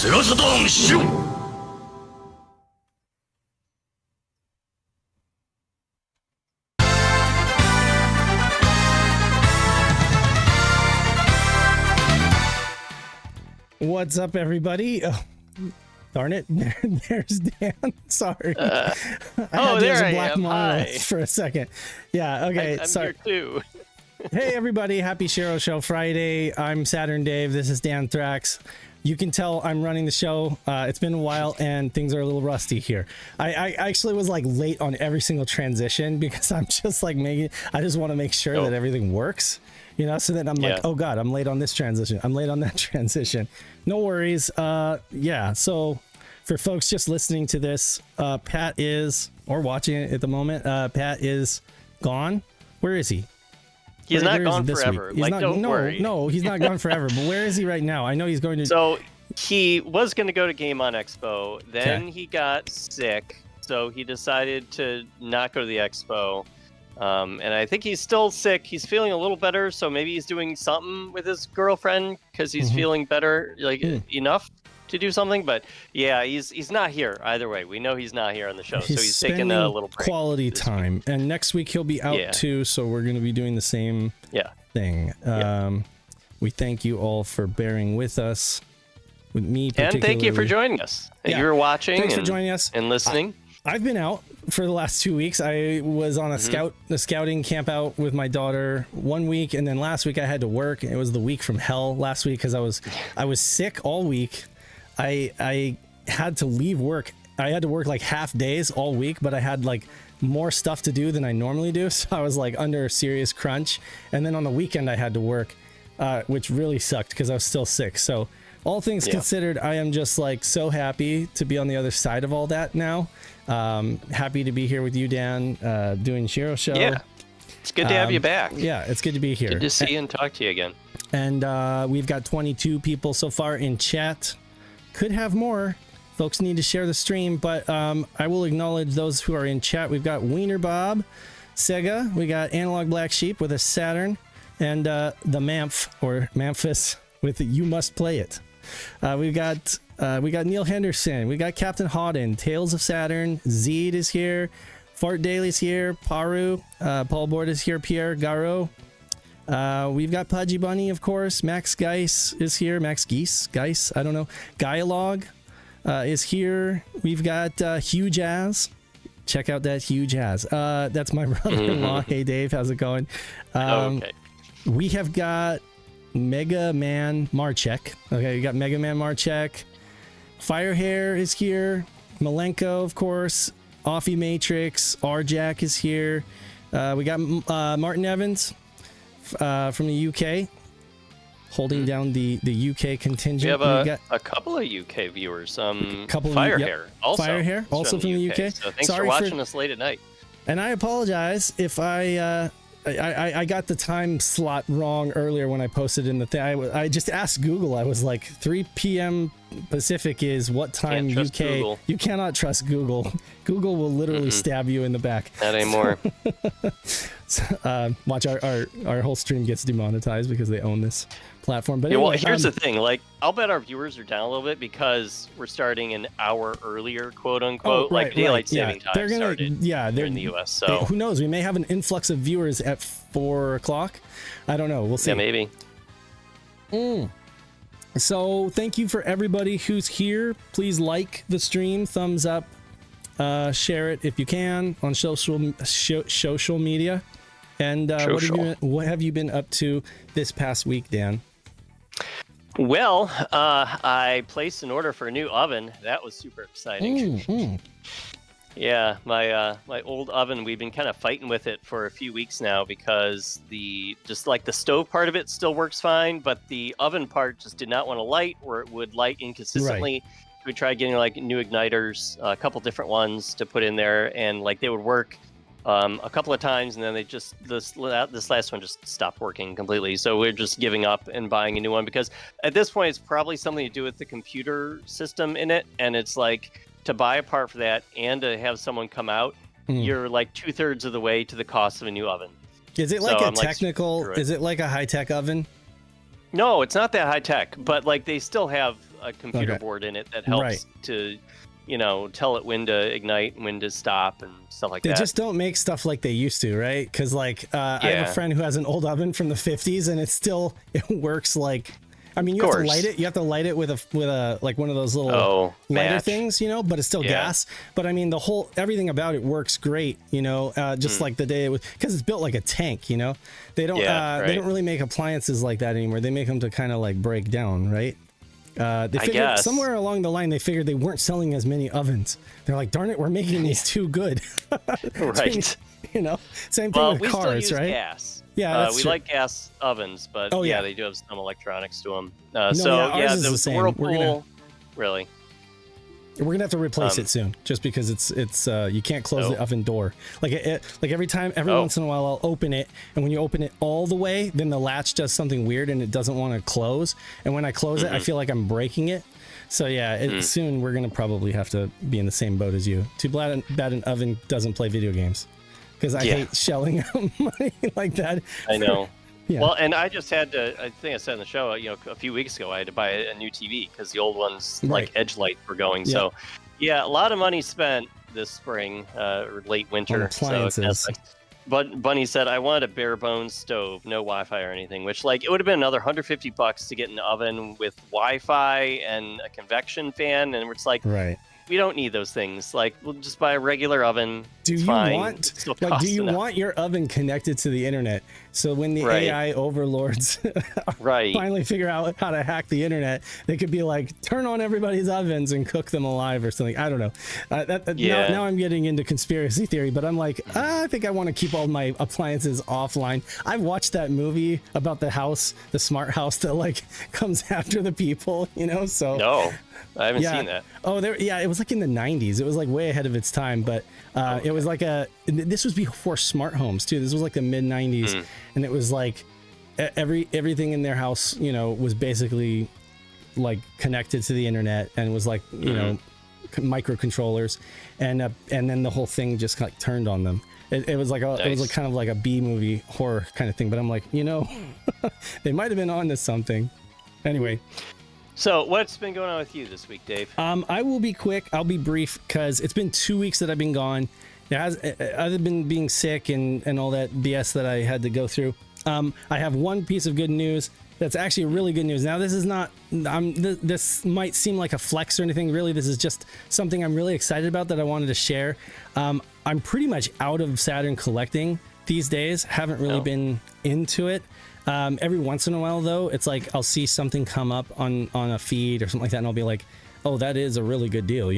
セガサターンシロ。 What's up, everybody? Oh, darn it. There's Dan. Sorry. I had there a I black am. monolith Hi. for a second. Yeah, okay. I'm sorry. here too. Hey, everybody. Happy Shiro Show Friday. I'm Saturn Dave. This is Dan Thrax. You can tell I'm running the show. It's been a while and things are a little rusty here. I actually was like late on every single transition because I'm just like I just want to make sure that everything works. You know, so then I'm like, oh God, I'm late on this transition. I'm late on that transition. No worries. Yeah, so for folks just listening to this, Pat is, or watching it at the moment, Pat is gone. Where is he? He's not gone this forever. Week? Don't worry. No, he's not gone forever. But where is he right now? I know he's going to... So he was going to go to Game On Expo. Then he got sick. So he decided to not go to the expo. And I think he's still sick. He's feeling a little better, so maybe he's doing something with his girlfriend because he's feeling better, enough to do something. But yeah, he's not here either way. We know he's not here on the show, so he's taking a little break quality time. Week. And next week he'll be out too, so we're going to be doing the same thing. We thank you all for bearing with us. With me, and thank you for joining us. You were watching. Thanks for joining us and listening. I've been out for the last 2 weeks. I was on a scouting camp out with my daughter 1 week, and then last week I had to work. It was the week from hell last week because I was sick all week. I had to leave work. I had to work like half days all week, but I had like more stuff to do than I normally do, so I was like under a serious crunch. And then on the weekend I had to work, which really sucked because I was still sick. So all things considered, I am just like so happy to be on the other side of all that now. Happy to be here with you, Dan, doing Shiro Show. Yeah, it's good to have you back. Yeah, it's good to be here. Good to see you and talk to you again. And we've got 22 people so far in chat. Could have more. Folks need to share the stream, but I will acknowledge those who are in chat. We've got Wiener Bob, Sega. We got Analog Black Sheep with a Saturn, and the Mamph or Memphis with You Must Play It. We got Neil Henderson, we got Captain Hodden, Tales of Saturn, Zeed is here, Fart Daly's here, Paru, Paul Board is here, Pierre Garo. We've got Pudgy Bunny, of course. Max Geis is here. Max Geis, I don't know. Dialogue is here. We've got Hugh Jazz. Check out that Hugh Jazz. That's my brother-in-law. Hey Dave, how's it going? Okay. We have got Mega Man Marchek. Okay, we got Mega Man Marchek. Firehair is here. Malenko, of course. Offie Matrix. Arjack is here. We got Martin Evans from the UK, holding down the UK contingent. We have a couple of UK viewers. Firehair also. Firehair also from the UK. So thanks for watching us late at night. And I apologize if I got the time slot wrong earlier when I posted in the thing. I just asked Google. I was like, 3 p.m. Pacific is what time UK? Google. You cannot trust Google. Google will literally stab you in the back. Not anymore. Watch our whole stream gets demonetized because they own this platform. But well, anyway, here's the thing. Like, I'll bet our viewers are down a little bit because we're starting an hour earlier, quote unquote. Like daylight saving time started here in the U.S. So who knows? We may have an influx of viewers at 4 o'clock. I don't know. We'll see. Yeah, maybe. So thank you for everybody who's here. Please like the stream, thumbs up, share it if you can on social media. And what have you been up to this past week, Dan? Well, I placed an order for a new oven. That was super exciting. Yeah, my old oven, we've been kind of fighting with it for a few weeks now because the stove part of it still works fine, but the oven part just did not want to light, or it would light inconsistently. Right. We tried getting like new igniters, a couple different ones to put in there, and like they would work a couple of times, and then they just this last one just stopped working completely. So we're just giving up and buying a new one because at this point it's probably something to do with the computer system in it, and it's like, to buy a part for that and to have someone come out, you're like 2/3 of the way to the cost of a new oven. Is it like is it like a high-tech oven? No, it's not that high tech, but like they still have a computer Okay. board in it that helps Right. to, tell it when to ignite, when to stop, and stuff like They that. just don't make stuff like they used to, right? Because like I have Yeah. a friend who has an old oven from the 50s, and it works like. I mean, you have to course. light it. You have to light it with a like one of those little lighter match. things, but it's still gas. But I mean, everything about it works great, just like the day it was, because it's built like a tank, They don't they don't really make appliances like that anymore. They make them to kind of like break down, right? They figured guess. somewhere along the line they figured they weren't selling as many ovens. They're like, darn it, we're making these too good. Right. Same thing Well, with we still cars, use right? gas. Yeah, that's we true. like gas ovens, but Oh, yeah. they do have some electronics to them. ours is the same. Whirlpool, really. We're gonna have to replace it soon, just because it's you can't close the oven door. Like every once in a while I'll open it, and when you open it all the way, then the latch does something weird and it doesn't want to close. And when I close it, I feel like I'm breaking it. So yeah, soon we're gonna probably have to be in the same boat as you. Too bad an oven doesn't play video games, because I hate shelling out money like that. I know. Yeah. Well, and I just had to, I think I said in the show, a few weeks ago, I had to buy a new TV because the old ones, like edge lights, were going. Yeah. So, yeah, a lot of money spent this spring or late winter. On appliances. So, but Bunny said, I wanted a bare bones stove, no Wi-Fi or anything, which, like, it would have been another $150 to get an oven with Wi-Fi and a convection fan. And it's like, Right. we don't need those things. Like, we'll just buy a regular oven. Do It's you fine. want It still like costs do you enough. want your oven connected to the internet, so when the Right. AI overlords Right. finally figure out how to hack the internet, they could be like, turn on everybody's ovens and cook them alive or something? I don't know. Now I'm getting into conspiracy theory, but I'm like, I think I want to keep all my appliances offline. I've watched that movie about the smart house that like comes after the people, so No, I haven't seen that. Oh, it was like in the 90s. It was like way ahead of its time, but it was like this was before smart homes too. This was like the mid 90s, and it was like everything in their house, was basically like connected to the internet, and was like, microcontrollers, and then the whole thing just like turned on them. It was like it was like kind of like a B movie horror kind of thing, but I'm like, they might have been onto something. Anyway. So, what's been going on with you this week, Dave? I will be quick. I'll be brief, because it's been 2 weeks that I've been gone. I've been being sick and all that BS that I had to go through. I have one piece of good news that's actually really good news. Now, this is not. This might seem like a flex or anything. Really, this is just something I'm really excited about that I wanted to share. I'm pretty much out of Saturn collecting these days. Haven't really been into it. Every once in a while, though, it's like I'll see something come up on a feed or something like that, and I'll be like, oh, that is a really good deal,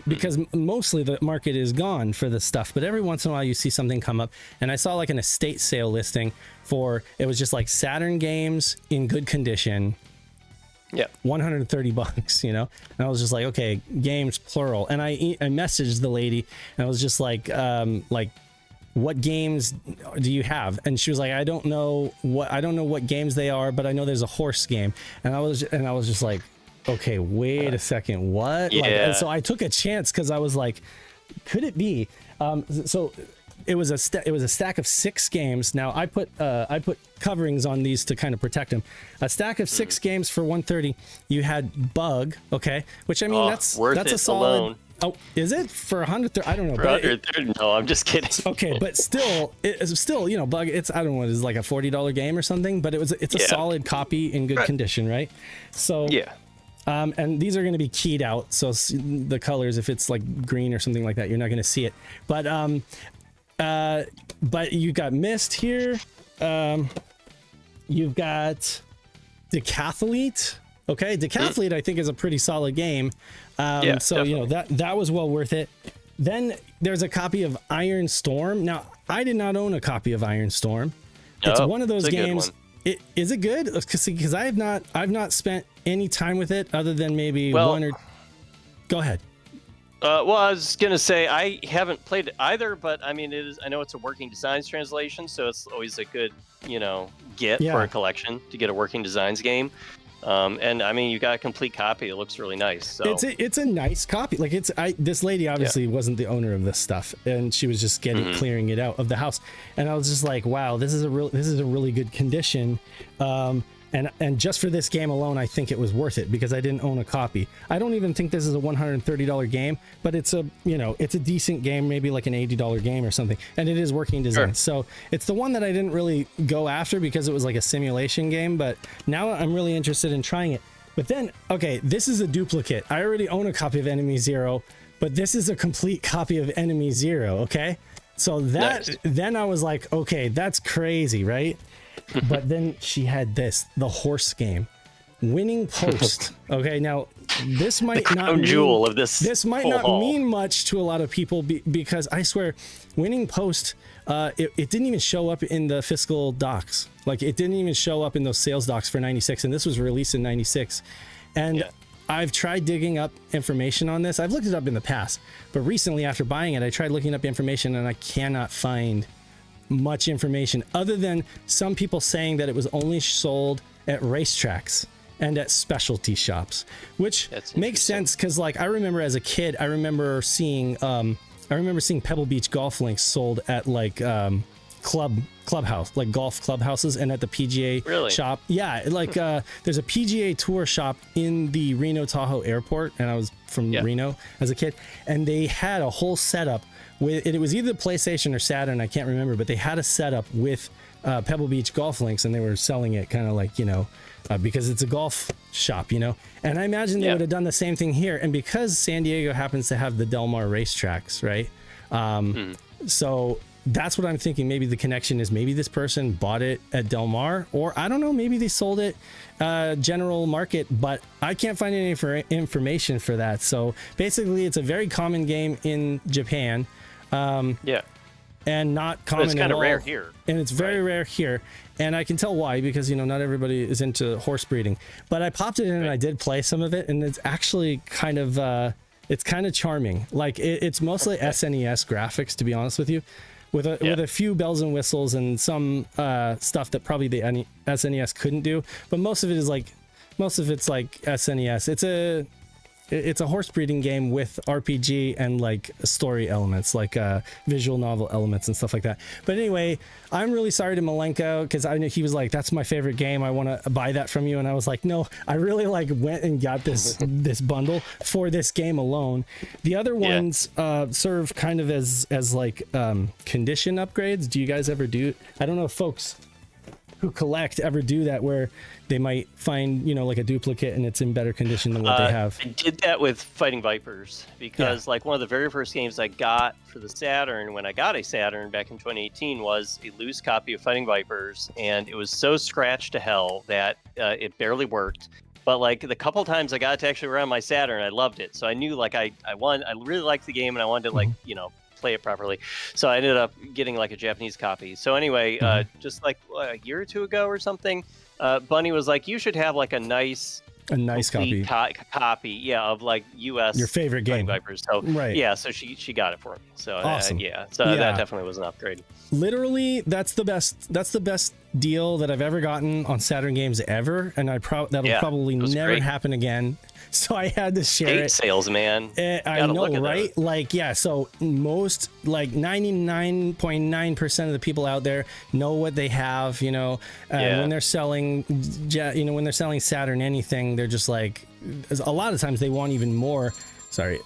because mostly the market is gone for this stuff. But every once in a while you see something come up, and I saw like an estate sale listing it was just like Saturn games in good condition. Yeah. $130, and I was just like, okay, games plural. And I messaged the lady, and I was just like, what games do you have? And she was like, I don't know what games they are, but I know there's a horse game. And I was just like, okay, wait a second, what? Yeah. And so I took a chance, because I was like, could it be? So it was a stack of 6 games. Now I put coverings on these to kind of protect them. A stack of 6 games for $130. You had Bug, okay, which I mean that's a solid. Alone. Oh, is it for 100? I don't know. For But 130? No, I'm just kidding. okay, but still, it's still, Bug. It's, I don't know, it's like a $40 game or something, but it's a solid copy in good condition, right? So Yeah. And these are going to be keyed out, so the colors, if it's like green or something like that, you're not going to see it. But you got Mist here. You've got Decathlete. Okay, Decathlete I think is a pretty solid game. So definitely. that was well worth it. Then there's a copy of Iron Storm. Now I did not own a copy of Iron Storm. It's one of those games. Is it good? Because I've not spent any time with it other than maybe one or. Go ahead. Well, I was gonna say I haven't played it either, but I mean, I know it's a working designs translation, so it's always a good, get for a collection to get a working designs game. And I mean, you got a complete copy. It looks really nice. So it's a nice copy. Like this lady obviously wasn't the owner of this stuff, and she was just clearing it out of the house. And I was just like, wow, this is a really good condition. And just for this game alone, I think it was worth it because I didn't own a copy. I don't even think this is a $130 game, but it's a decent game, maybe like an $80 game or something. And it is working design. Sure. So it's the one that I didn't really go after because it was like a simulation game, but now I'm really interested in trying it. But then, okay, this is a duplicate. I already own a copy of Enemy Zero, but this is a complete copy of Enemy Zero, okay? So then I was like, okay, that's crazy, right? But then she had the horse game, Winning Post. Okay, now this might not jewel of this. This might not mean much to a lot of people because I swear, Winning Post, it didn't even show up in the fiscal docs. Like it didn't even show up in those sales docs for 96, and this was released in 96. And I've tried digging up information on this. I've looked it up in the past, but recently after buying it, I tried looking up information and I cannot find much information other than some people saying that it was only sold at racetracks and at specialty shops, which makes sense because like I remember as a kid, I remember seeing Pebble Beach golf links sold at like clubhouse, like golf clubhouses, and at the PGA shop. Yeah, like there's a PGA Tour shop in the Reno Tahoe airport, and I was from Reno as a kid, and they had a whole setup with it was either PlayStation or Saturn, I can't remember, but they had a setup with Pebble Beach golf links, and they were selling it kind of like, because it's a golf shop, and I imagine they would have done the same thing here. And because San Diego happens to have the Del Mar racetracks, right? So that's what I'm thinking. Maybe the connection is maybe this person bought it at Del Mar, or I don't know, maybe they sold it general market, but I can't find any information for that. So basically it's a very common game in Japan. And not common it's kind of rare here. And it's very rare here. And I can tell why, because, not everybody is into horse breeding. But I popped it in and I did play some of it, and it's actually kind of, it's kind of charming. Like, it's mostly SNES graphics, to be honest with you, with a few bells and whistles and some stuff that probably the SNES couldn't do. But most of it's like SNES. It's a horse breeding game with RPG and like story elements, like visual novel elements and stuff like that. But anyway, I'm really sorry to Malenko because I knew he was like, that's my favorite game, I want to buy that from you. And I was like, no, I really went and got this bundle for this game alone. The other ones serve kind of as like condition upgrades. Do you guys ever do? I don't know if folks who collect ever do that, where they might find like a duplicate and it's in better condition than what they have. I did that with Fighting Vipers because like one of the very first games I got for the Saturn when I got a Saturn back in 2018 was a loose copy of Fighting Vipers, and it was so scratched to hell that it barely worked. But like the couple times I got to actually run my Saturn, I loved it. So I knew like I really liked the game and I wanted to like play it properly. So I ended up getting like a Japanese copy. So anyway, just like a year or two ago or something, Bunny was like, you should have like a nice copy of like US your favorite game Vipers. So so she got it for me. So awesome. That definitely was an upgrade. Literally, that's the best deal that I've ever gotten on Saturn games ever, and that'll probably never happen again. So I had to share it. Sales, man. I know, right? Those. Like, so most, like 99.9% of the people out there know what they have, when they're selling, when they're selling Saturn anything, they're just like, a lot of times they want even more. Sorry,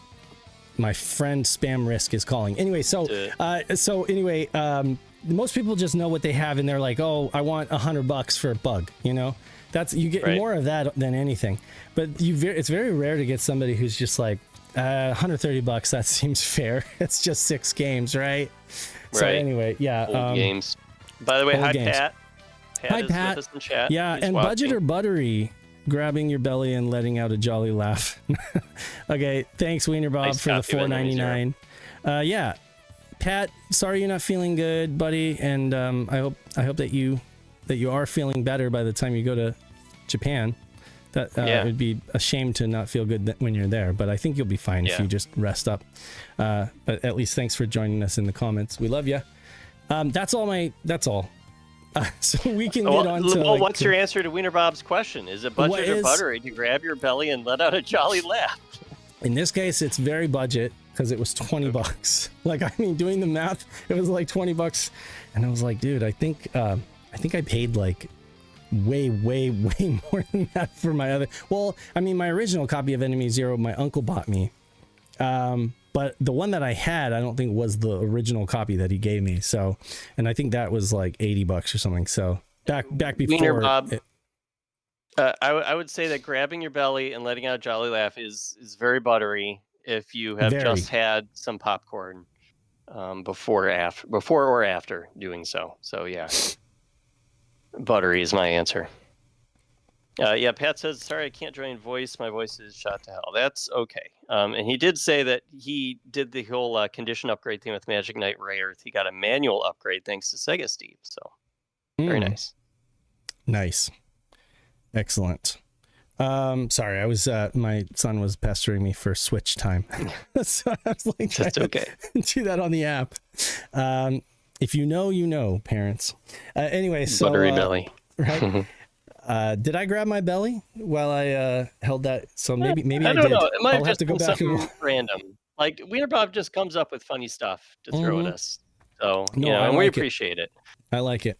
my friend Spam Risk is calling. Anyway, most people just know what they have, and they're like, oh, I want $100 for a bug, That's you get more of that than anything, but it's very rare to get somebody who's just like $130. That seems fair. It's just 6 games, right? So anyway, old games. By the way, hi games. Pat. Hi Pat. With us in chat. Yeah, He's and watching. Budget or Buttery, grabbing your belly and letting out a jolly laugh. Okay, thanks Wiener Bob Nice for the copy of $4.99. Pat, sorry you're not feeling good, buddy, and I hope that you are feeling better by the time you go to Japan. That it would be a shame to not feel good when you're there, but I think you'll be fine if you just rest up. But at least thanks for joining us in the comments. We love you. That's all. So we can get on to. Well, what's your answer to Wiener Bob's question? Is it budget or buttery to grab your belly and let out a jolly laugh? In this case, it's very budget because it was $20. Like, I mean, doing the math, it was like $20, and I was like, dude, I think I paid like way more than that for my other. Well, I mean, my original copy of Enemy Zero, my uncle bought me. But the one that I had, I don't think was the original copy that he gave me. So, and I think that was like $80 or something. So back before. Wiener Bob, I would say that grabbing your belly and letting out a jolly laugh is very buttery if you have just had some popcorn before or after doing so. So yeah, buttery is my answer. Yeah, Pat says, sorry, I can't join voice. My voice is shot to hell. That's okay. And he did say that he did the whole condition upgrade thing with Magic Knight Ray Earth. He got a manual upgrade thanks to Sega Steve. So very nice. Nice. Excellent. Sorry, I was my son was pestering me for Switch time. So I was like, that's okay. Do that on the app. If you know, you know, parents. Anyway, so buttery belly. Right. Did I grab my belly while I held that? So maybe I don't did. know. It might I'll have to go back and random. Like Wiener Bob just comes up with funny stuff to throw at us. So and we appreciate it. I like it.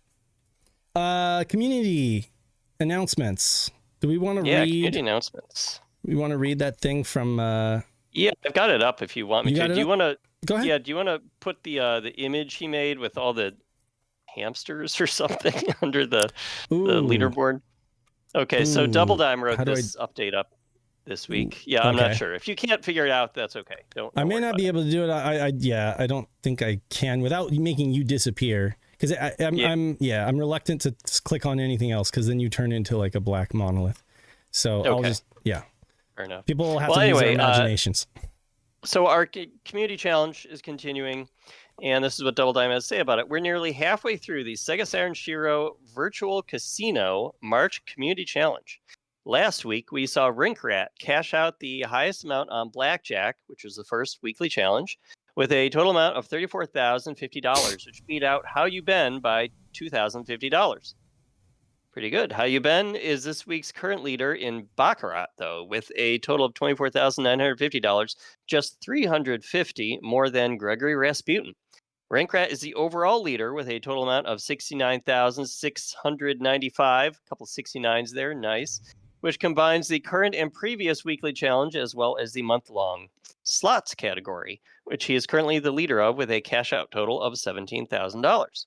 Community announcements. Do we want to read community announcements? We want to read that thing from Yeah, I've got it up if you want me to. Do you want to go ahead? Yeah, do you want to put the image he made with all the hamsters or something under the leaderboard? Okay, so Double Dime wrote this update up this week. Yeah, I'm not sure. If you can't figure it out, that's okay. Don't I may not be able to do it. I don't think I can without making you disappear. Because I'm reluctant to just click on anything else because then you turn into like a black monolith. So I'll just fair enough. People will have to use their imaginations. So our community challenge is continuing, and this is what Double Dime has to say about it. We're nearly halfway through the Sega Saturn Shiro Virtual Casino March Community Challenge. Last week we saw Rink Rat cash out the highest amount on Blackjack, which was the first weekly challenge, with a total amount of $34,050, which beat out How You Been by $2,050. Pretty good. How You Been is this week's current leader in Baccarat, though, with a total of $24,950, just $350 more than Gregory Rasputin. Rankrat is the overall leader with a total amount of $69,695, a couple 69s there, nice, which combines the current and previous weekly challenge as well as the month-long slots category, which he is currently the leader of with a cash-out total of $17,000.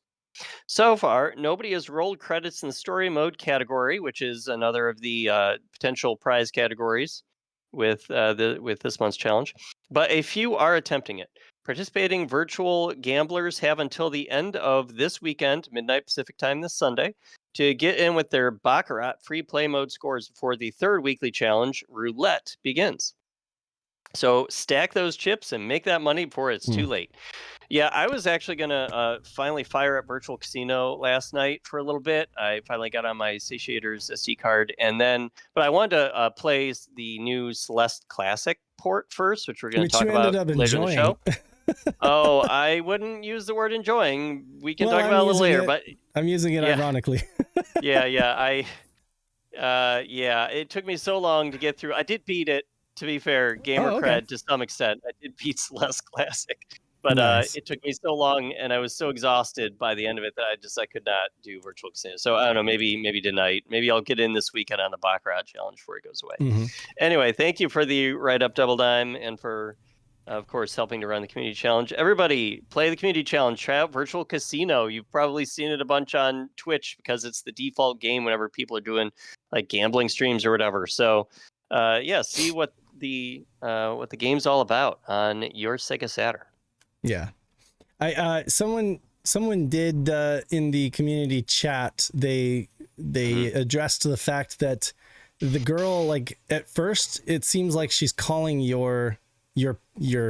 So far, nobody has rolled credits in the story mode category, which is another of the potential prize categories with this month's challenge, but a few are attempting it. Participating virtual gamblers have until the end of this weekend, midnight Pacific time this Sunday, to get in with their Baccarat free play mode scores before the third weekly challenge, Roulette, begins. So stack those chips and make that money before it's too late. Yeah, I was actually going to finally fire up Virtual Casino last night for a little bit. I finally got on my Satiator's SD card. But I wanted to play the new Celeste Classic port first, which we're going to talk about later in the show. Oh, I wouldn't use the word enjoying. We can talk about it a little later, but I'm using it ironically. It took me so long to get through. I did beat it, to be fair, gamer cred to some extent. I did beat Celeste Classic, but it took me so long, and I was so exhausted by the end of it that I could not do Virtual Casino. So I don't know, maybe tonight, maybe I'll get in this weekend on the Baccarat challenge before it goes away. Anyway, thank you for the write-up, Double Dime, and for of course, helping to run the community challenge. Everybody, play the community challenge. Try out Virtual Casino. You've probably seen it a bunch on Twitch because it's the default game whenever people are doing like gambling streams or whatever. So, see what the game's all about on your Sega Saturn. Yeah, someone did in the community chat. They addressed the fact that the girl, like at first, it seems like she's calling your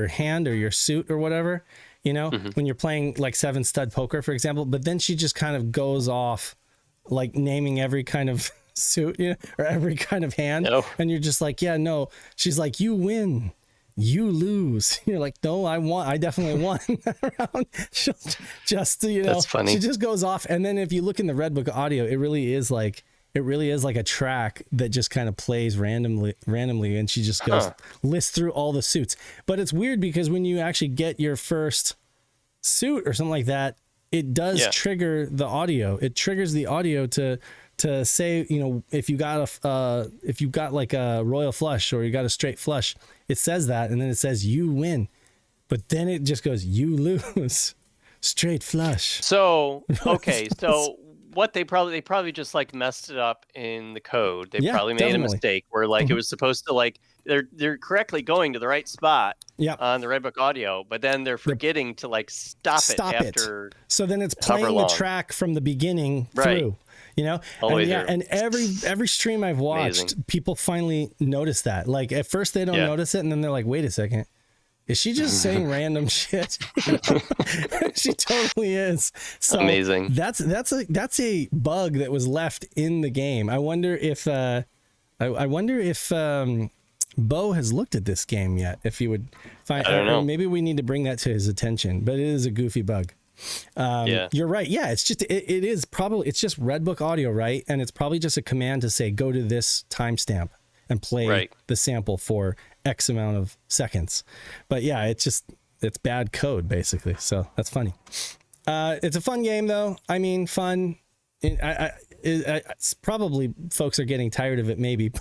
hand or your suit or whatever, when you're playing like 7 stud poker, for example, but then she just kind of goes off like naming every kind of suit, or every kind of hand. And you're just like, yeah, no, she's like, you win, you lose. You're like, no, I definitely won that round. She'll just, That's funny. She just goes off. And then if you look in the Red Book audio, it really is like a track that just kind of plays randomly, and she just goes lists through all the suits. But it's weird because when you actually get your first suit or something like that, it does trigger the audio. It triggers the audio to to say, you know, if you got like a royal flush or you got a straight flush, it says that, and then it says you win, but then it just goes you lose, straight flush. So okay, so what they probably just like messed it up in the code. They probably made a mistake where like it was supposed to like they're correctly going to the right spot on the Redbook audio, but then they're forgetting to like stop it after. So then it's playing the track from the beginning through, you know? And every stream I've watched, people finally notice that. Like at first they don't notice it, and then they're like, wait a second. Is she just saying random shit? She totally is. So amazing. That's a bug that was left in the game. I wonder if Bo has looked at this game yet. If he would find, I don't know. Maybe we need to bring that to his attention. But it is a goofy bug. You're right. Yeah, it's just it is probably it's just Redbook audio, right? And it's probably just a command to say go to this timestamp and play the sample for X amount of seconds. But yeah, it's bad code basically. So that's funny. It's a fun game though. I mean, fun. It's probably folks are getting tired of it maybe,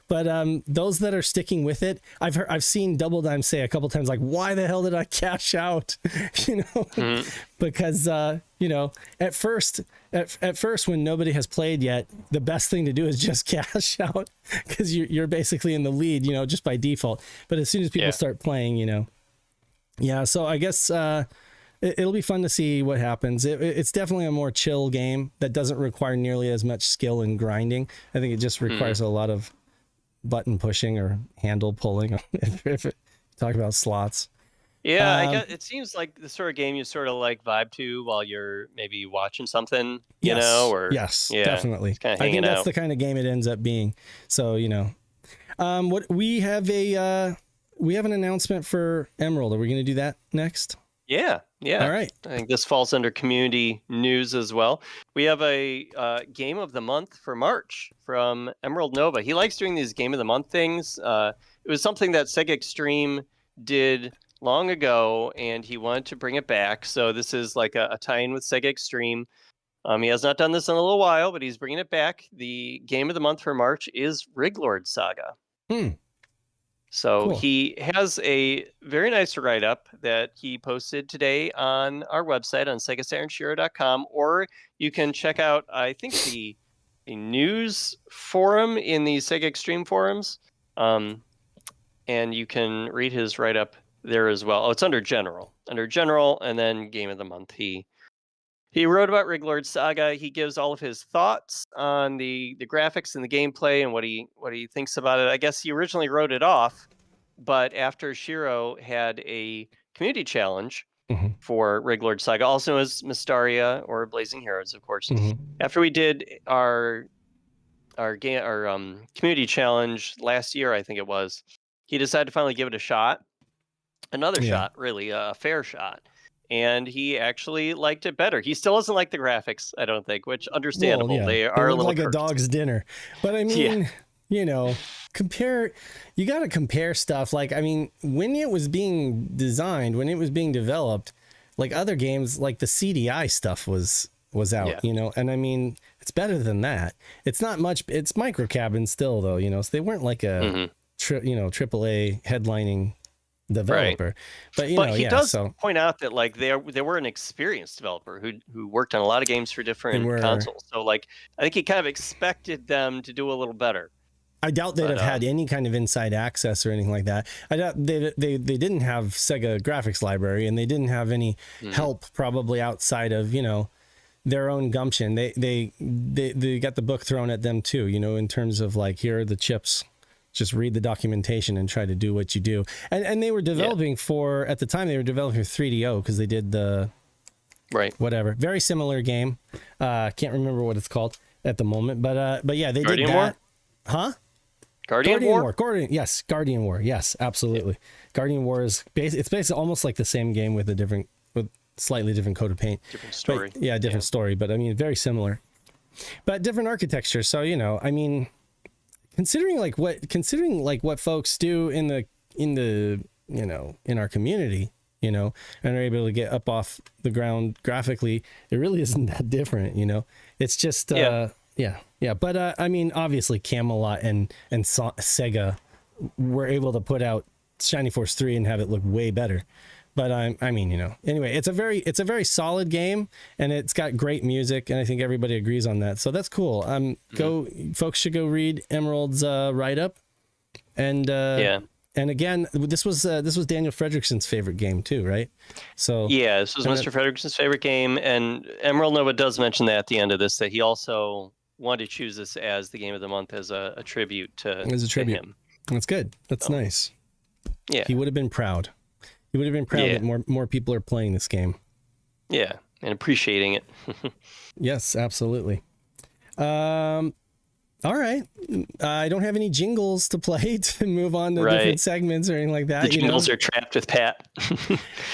but those that are sticking with it, I've seen Double Dime say a couple times like, why the hell did I cash out? You know, because you know, at first when nobody has played yet, the best thing to do is just cash out because you're basically in the lead, you know, just by default. But as soon as people start playing, you know, so I guess it'll be fun to see what happens. It's definitely a more chill game that doesn't require nearly as much skill and grinding. I think it just requires a lot of button pushing or handle pulling. if it, talk about slots. Yeah, I guess it seems like the sort of game you sort of like vibe to while you're maybe watching something, you know, or definitely. I think that's the kind of game it ends up being. So, you know, what we have an announcement for Emerald. Are we going to do that next? Yeah. All right. I think this falls under community news as well. We have a game of the month for March from Emerald Nova. He likes doing these game of the month things. It was something that Sega Extreme did long ago, and he wanted to bring it back. So this is like a tie-in with Sega Extreme. He has not done this in a little while, but he's bringing it back. The game of the month for March is Riglord Saga. So cool. He has a very nice write-up that he posted today on our website on SegaSaturnShiro.com, or you can check out, I think, the news forum in the Sega Extreme forums, and you can read his write-up there as well. Oh, it's under General, and then Game of the Month. He wrote about Riglord Saga. He gives all of his thoughts on the graphics and the gameplay and what he thinks about it. I guess he originally wrote it off, but after Shiro had a community challenge for Riglord Saga, also as Mystaria or Blazing Heroes, of course. After we did our community challenge last year, I think it was, he decided to finally give it a shot. Another shot, really, a fair shot. And he actually liked it better. He still doesn't like the graphics, I don't think, which understandable. Well, They are a little like a dog's dinner. But I mean, you know, you got to compare stuff. Like, I mean, when it was being designed, when it was being developed, like other games, like the CDI stuff was out, you know, and I mean, it's better than that. It's not much. It's micro cabin still, though, you know, so they weren't like a, AAA headlining developer, but he does point out that like they were an experienced developer who worked on a lot of games for different consoles. So like I think he kind of expected them to do a little better. I doubt they'd have had any kind of inside access or anything like that. I doubt they didn't have Sega graphics library, and they didn't have any help probably outside of, you know, their own gumption. They got the book thrown at them too, you know, in terms of like, here are the chips. Just read the documentation and try to do what you do. And they were developing at the time, they were developing 3DO because they did the whatever. Very similar game. Can't remember what it's called at the moment, but yeah, they Guardian did that. War? Huh? Guardian War? Guardian War. Yes, absolutely. Guardian War is it's basically almost like the same game with slightly different coat of paint. Different story. But, different story, but I mean, very similar. But different architecture. So, you know, I mean, considering what folks do in the you know, in our community, you know, and are able to get up off the ground graphically, it really isn't that different, you know. It's just Yeah. yeah. But I mean, obviously Camelot and Sega were able to put out Shining Force 3 and have it look way better. But I mean, anyway, it's a very solid game, and it's got great music, and I think everybody agrees on that. So that's cool. Folks should go read Emerald's write up, and and again, this was Daniel Fredrickson's favorite game too, right? So yeah, this was Mr. Fredrickson's favorite game, and Emerald Nova does mention that at the end of this, that he also wanted to choose this as the game of the month as a tribute to him. That's good. That's nice. Yeah, he would have been proud. He would have been proud that more people are playing this game. Yeah, and appreciating it. Yes, absolutely. All right. I don't have any jingles to play to move on to different segments or anything like that. The jingles are trapped with Pat.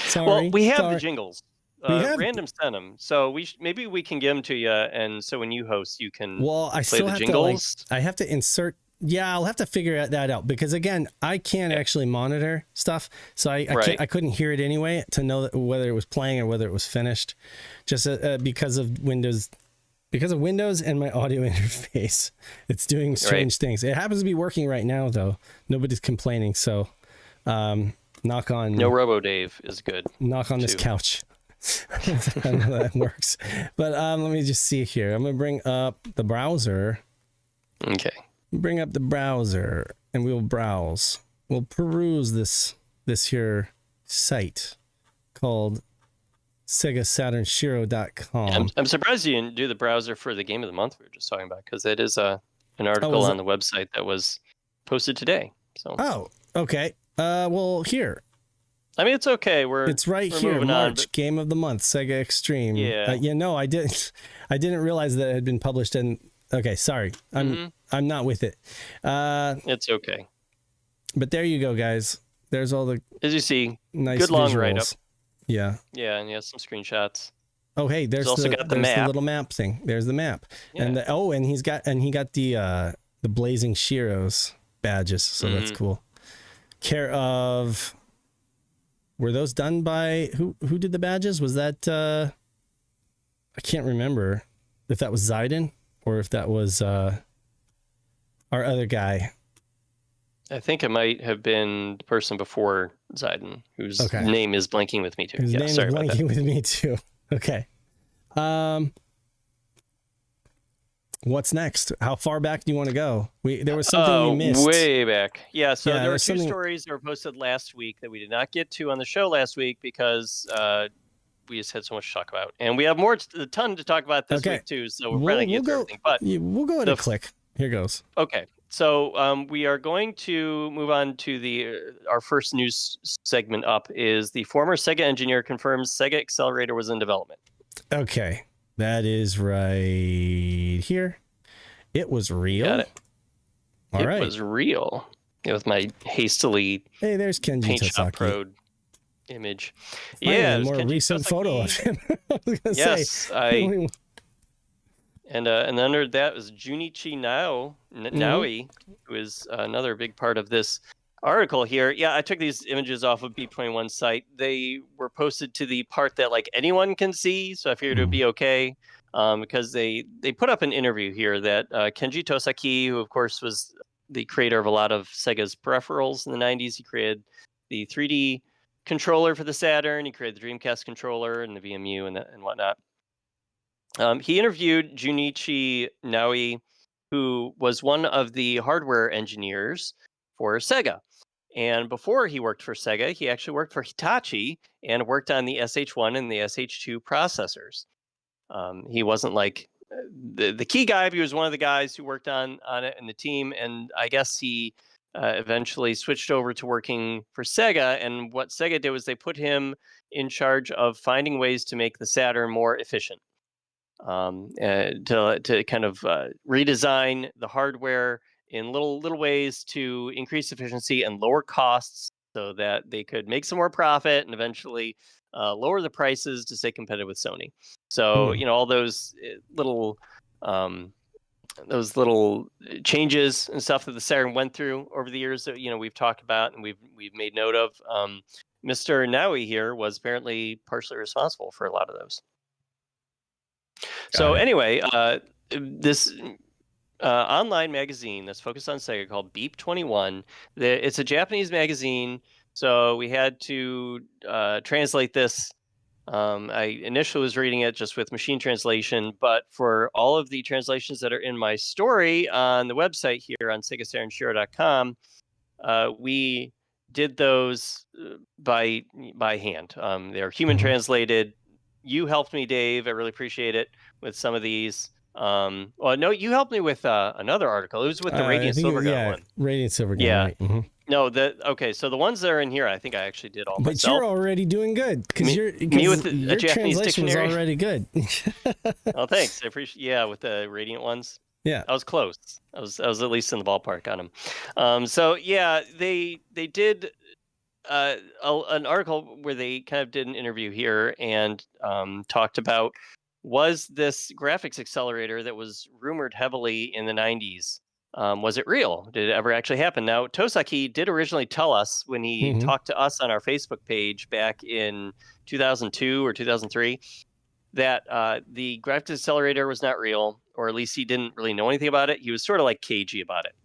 Sorry. Well, we have the jingles. Random sent them, so maybe we can give them to you, and so when you host, you can. Well, I play still the have jingles. I have to insert. Yeah, I'll have to figure that out because again, I can't actually monitor stuff, so I couldn't hear it anyway to know whether it was playing or whether it was finished, just because of Windows and my audio interface. It's doing strange things. It happens to be working right now though. Nobody's complaining, so knock on. No Robo Dave is good. Knock on this couch. I don't know how that works, but let me just see here. I'm gonna bring up the browser. Okay. Bring up the browser and we'll browse. We'll peruse this here site called SegaSaturnShiro.com. I'm surprised you didn't do the browser for the game of the month we were just talking about, because it is an article on the website that was posted today. So okay. Well, here. I mean, it's okay. It's right here. March game of the month, Sega Extreme. Yeah. I didn't realize that it had been published. And okay, sorry. I'm not with it. It's okay. But there you go, guys. There's all the, as you see, nice good long visuals. write-up. Yeah. Yeah, and some screenshots. Oh, hey, there's also got the map. The little map thing. There's the map. Yeah. And he got the blazing Shiro's badges, so that's cool. Care of, were those done by who did the badges? Was that I can't remember if that was Zayden or if that was our other guy. I think it might have been the person before Zayden, whose name is blanking with me too. His name is blanking with me too. Okay. What's next? How far back do you want to go? There was something we missed. Way back. Yeah, so there were two stories that were posted last week that we did not get to on the show last week because we just had so much to talk about. And we have a ton to talk about this week too, so we're probably going to get through everything. But we'll go at a click. Here goes. Okay. So we are going to move on to our first news segment up is the former Sega engineer confirms Sega Accelerator was in development. Okay. That is right here. It was real. Got it. All right. It was real. With my hastily there's Kenji Paint Tosaki. Shop Pro image. A more Kenji recent Tosaki. Photo of him. I was gonna say. And under that was Junichi Naoi, who is another big part of this article here. Yeah, I took these images off of B21's site. They were posted to the part that anyone can see, so I figured it would be okay because they put up an interview here that Kenji Tosaki, who of course was the creator of a lot of Sega's peripherals in the 90s, he created the 3D controller for the Saturn, he created the Dreamcast controller and the VMU and whatnot. He interviewed Junichi Naoi, who was one of the hardware engineers for Sega. And before he worked for Sega, he actually worked for Hitachi and worked on the SH1 and the SH2 processors. He wasn't the key guy, but he was one of the guys who worked on it in the team. And I guess he eventually switched over to working for Sega. And what Sega did was they put him in charge of finding ways to make the Saturn more efficient. To kind of redesign the hardware in little ways to increase efficiency and lower costs so that they could make some more profit and eventually lower the prices to stay competitive with Sony. So, all those little changes and stuff that the Saturn went through over the years that, we've talked about and we've made note of. Mr. Naoi here was apparently partially responsible for a lot of those. So anyway, this online magazine that's focused on Sega called Beep 21. It's a Japanese magazine, so we had to translate this. I initially was reading it just with machine translation, but for all of the translations that are in my story on the website here on SegaSaturnShiro.com, we did those by hand. They're human translated. You helped me, Dave. I really appreciate it with some of these. Well, no, you helped me with another article. It was with the Radiant Silvergun one. Radiant Silvergun. Yeah. Right. Mm-hmm. No, okay. So the ones that are in here, I think I actually did all myself. But you're already doing good because your Japanese translation was dictionary. already good. Oh, thanks. I appreciate. Yeah, with the Radiant ones. Yeah, I was close. I was at least in the ballpark on them. So yeah, they did an article where they kind of did an interview here and talked about, was this graphics accelerator that was rumored heavily in the 90s, was it real? Did it ever actually happen? Now, Tosaki did originally tell us when he talked to us on our Facebook page back in 2002 or 2003 that the graphics accelerator was not real, or at least he didn't really know anything about it. He was sort of like cagey about it.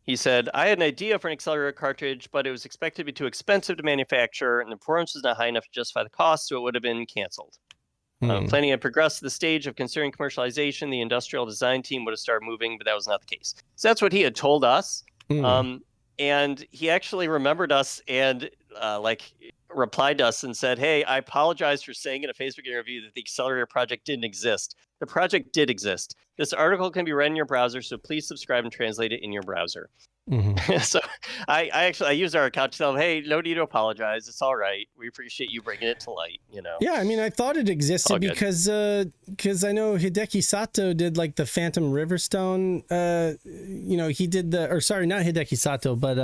He said, I had an idea for an accelerator cartridge, but it was expected to be too expensive to manufacture, and the performance was not high enough to justify the cost, so it would have been canceled. Planning had progressed to the stage of considering commercialization. The industrial design team would have started moving, but that was not the case. So that's what he had told us. And he actually remembered us and replied to us and said, hey, I apologize for saying in a Facebook interview that the accelerator project didn't exist. The project did exist. This article can be read in your browser, so please subscribe and translate it in your browser. So I used our account to tell them, hey, no need to apologize. It's all right. We appreciate you bringing it to light, Yeah, I mean, I thought it existed because I know Hideki Sato did like the Phantom Riverstone. He did not Hideki Sato, but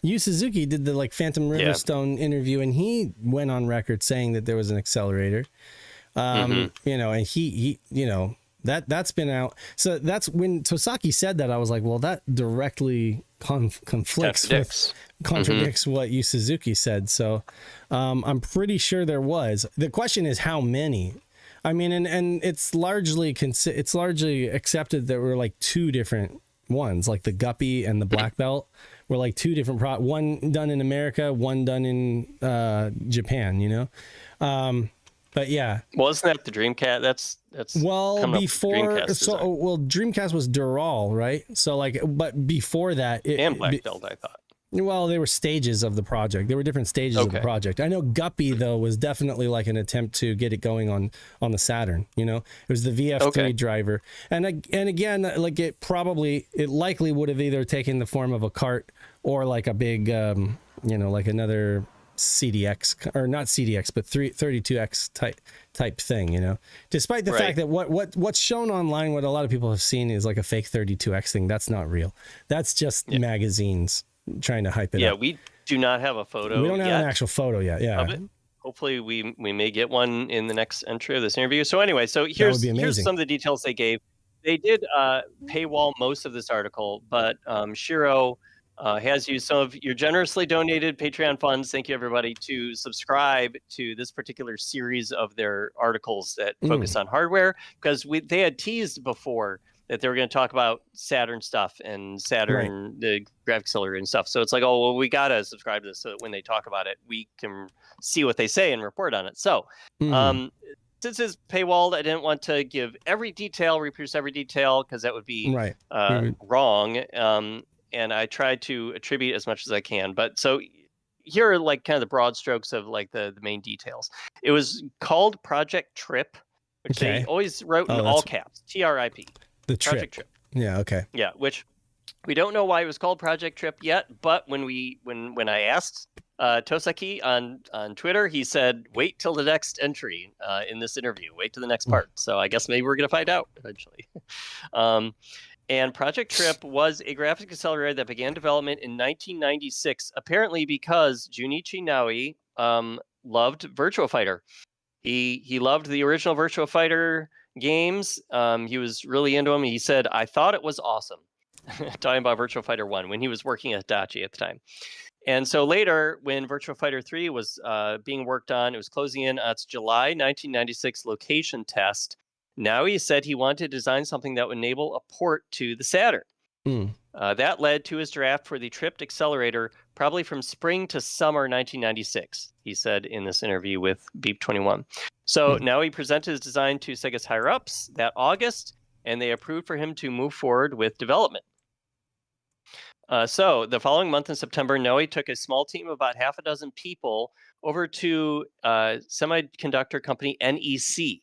Yu Suzuki did the like Phantom Riverstone interview, and he went on record saying that there was an accelerator. And he that's been out. So that's when Tosaki said that, I was like, well, that directly contradicts what Yu Suzuki said. So I'm pretty sure there was. The question is how many. I mean, and it's largely accepted that we're like two different ones, like the Guppy and the Black Belt were like two different one done in America, one done in Japan, But yeah, isn't that the Dreamcast? That's before. Dreamcast was Dural, right? So but before that, and Black Belt, I thought. Well, they were stages of the project. There were different stages of the project. I know Guppy though was definitely like an attempt to get it going on the Saturn. It was the VF3 driver, and again, like it likely would have either taken the form of a cart or like a big, like another CDX, or not CDX, but 32X type thing, despite the fact that what's shown online, what a lot of people have seen is like a fake 32X thing. That's not real. That's just magazines trying to hype it up. Yeah, we do not have a photo. We don't have an actual photo yet. Yeah. Of it. Hopefully we may get one in the next entry of this interview. So anyway, here's some of the details they gave. They did paywall most of this article, but Shiro has used some of your generously donated Patreon funds, thank you everybody, to subscribe to this particular series of their articles that focus on hardware, because they had teased before that they were going to talk about Saturn stuff and Saturn, the graphics accelerator and stuff. So it's like, oh, well, we got to subscribe to this so that when they talk about it, we can see what they say and report on it. So since it's paywalled, I didn't want to give every detail, reproduce every detail, because that would be wrong. And I tried to attribute as much as I can. But so here are like kind of the broad strokes of like the main details. It was called Project Trip, which they always wrote in all caps, TRIP. The Project Trip. Yeah, okay. Yeah, which we don't know why it was called Project Trip yet, but when I asked Tosaki on Twitter, he said, wait till the next entry in this interview. Wait to the next part. So I guess maybe we're going to find out eventually. And Project Trip was a graphics accelerator that began development in 1996, apparently because Junichi Naoi loved Virtua Fighter. He loved the original Virtua Fighter games. He was really into them. He said, I thought it was awesome. Talking about Virtua Fighter 1 when he was working at Hitachi at the time. And so later, when Virtua Fighter 3 was being worked on, it was closing in on its July 1996 location test. Now he said he wanted to design something that would enable a port to the Saturn. Mm. That led to his draft for the tripped accelerator, probably from spring to summer 1996, he said in this interview with Beep 21. So now he presented his design to Sega's higher-ups that August, and they approved for him to move forward with development. So the following month in September, Noe took a small team of about half a dozen people over to semiconductor company NEC.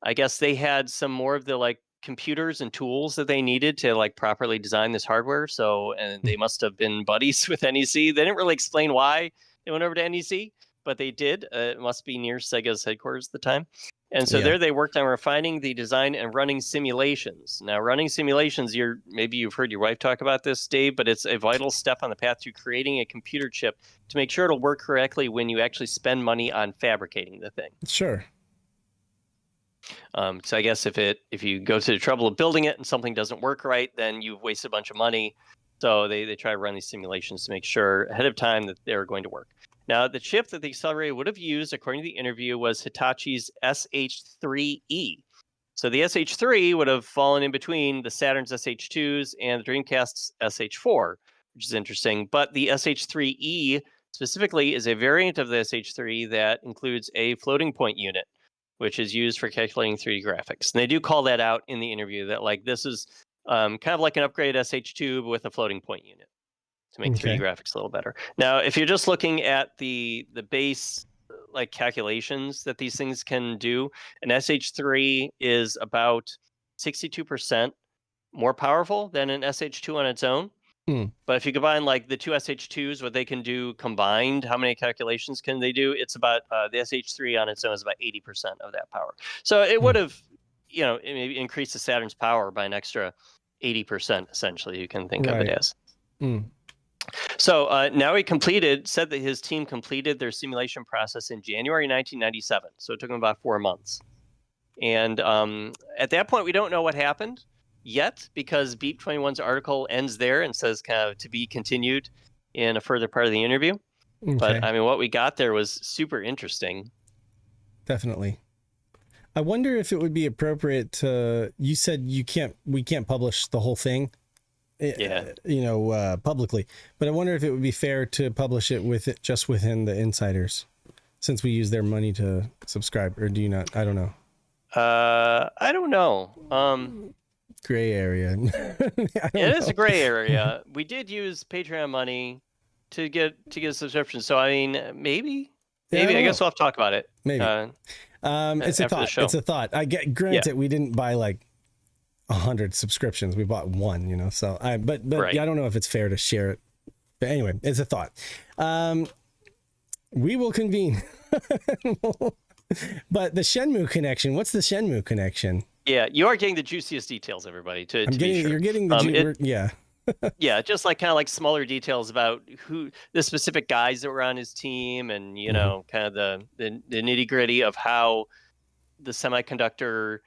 I guess they had some more of the like computers and tools that they needed to like properly design this hardware. So, and they must have been buddies with NEC. They didn't really explain why they went over to NEC, but they did. It must be near Sega's headquarters at the time. And so there they worked on refining the design and running simulations. Now, running simulations, maybe you've heard your wife talk about this, Dave, but it's a vital step on the path to creating a computer chip to make sure it'll work correctly when you actually spend money on fabricating the thing. Sure. So I guess if you go to the trouble of building it and something doesn't work right, then you've wasted a bunch of money. So they try to run these simulations to make sure ahead of time that they're going to work. Now, the chip that the accelerator would have used, according to the interview, was Hitachi's SH3E. So the SH3 would have fallen in between the Saturn's SH2s and the Dreamcast's SH4, which is interesting. But the SH3E specifically is a variant of the SH3 that includes a floating point unit, which is used for calculating 3D graphics. And they do call that out in the interview that like this is kind of like an upgraded SH2 with a floating point unit to make 3D graphics a little better. Now, if you're just looking at the base like calculations that these things can do, an SH3 is about 62% more powerful than an SH2 on its own. But if you combine like the two SH2s, what they can do combined, how many calculations can they do? It's about the SH3 on its own is about 80% of that power. So it would have, maybe increased the Saturn's power by an extra 80%. Essentially, you can think of it as. So now he said that his team completed their simulation process in January 1997. So it took him about 4 months. And at that point, we don't know what happened yet because Beep 21's article ends there and says kind of to be continued in a further part of the interview. But I mean, what we got there was super interesting. Definitely. I wonder if it would be appropriate to, you said we can't publish the whole thing, publicly, but I wonder if it would be fair to publish it just within the insiders since we use their money to subscribe, or do you not? I don't know. I don't know. Gray area. It is a gray area. We did use Patreon money to get a subscription. So I mean, maybe I guess we'll have to talk about it. Maybe. It's a thought. It's a thought. I get granted we didn't buy like 100 subscriptions. We bought one, so but right. I don't know if it's fair to share it. But anyway, it's a thought. We will convene. But the Shenmue connection, what's the Shenmue connection? Yeah, you are getting the juiciest details, everybody. You're getting the yeah, just like kind of like smaller details about who the specific guys that were on his team, and kind of the nitty gritty of how the semiconductor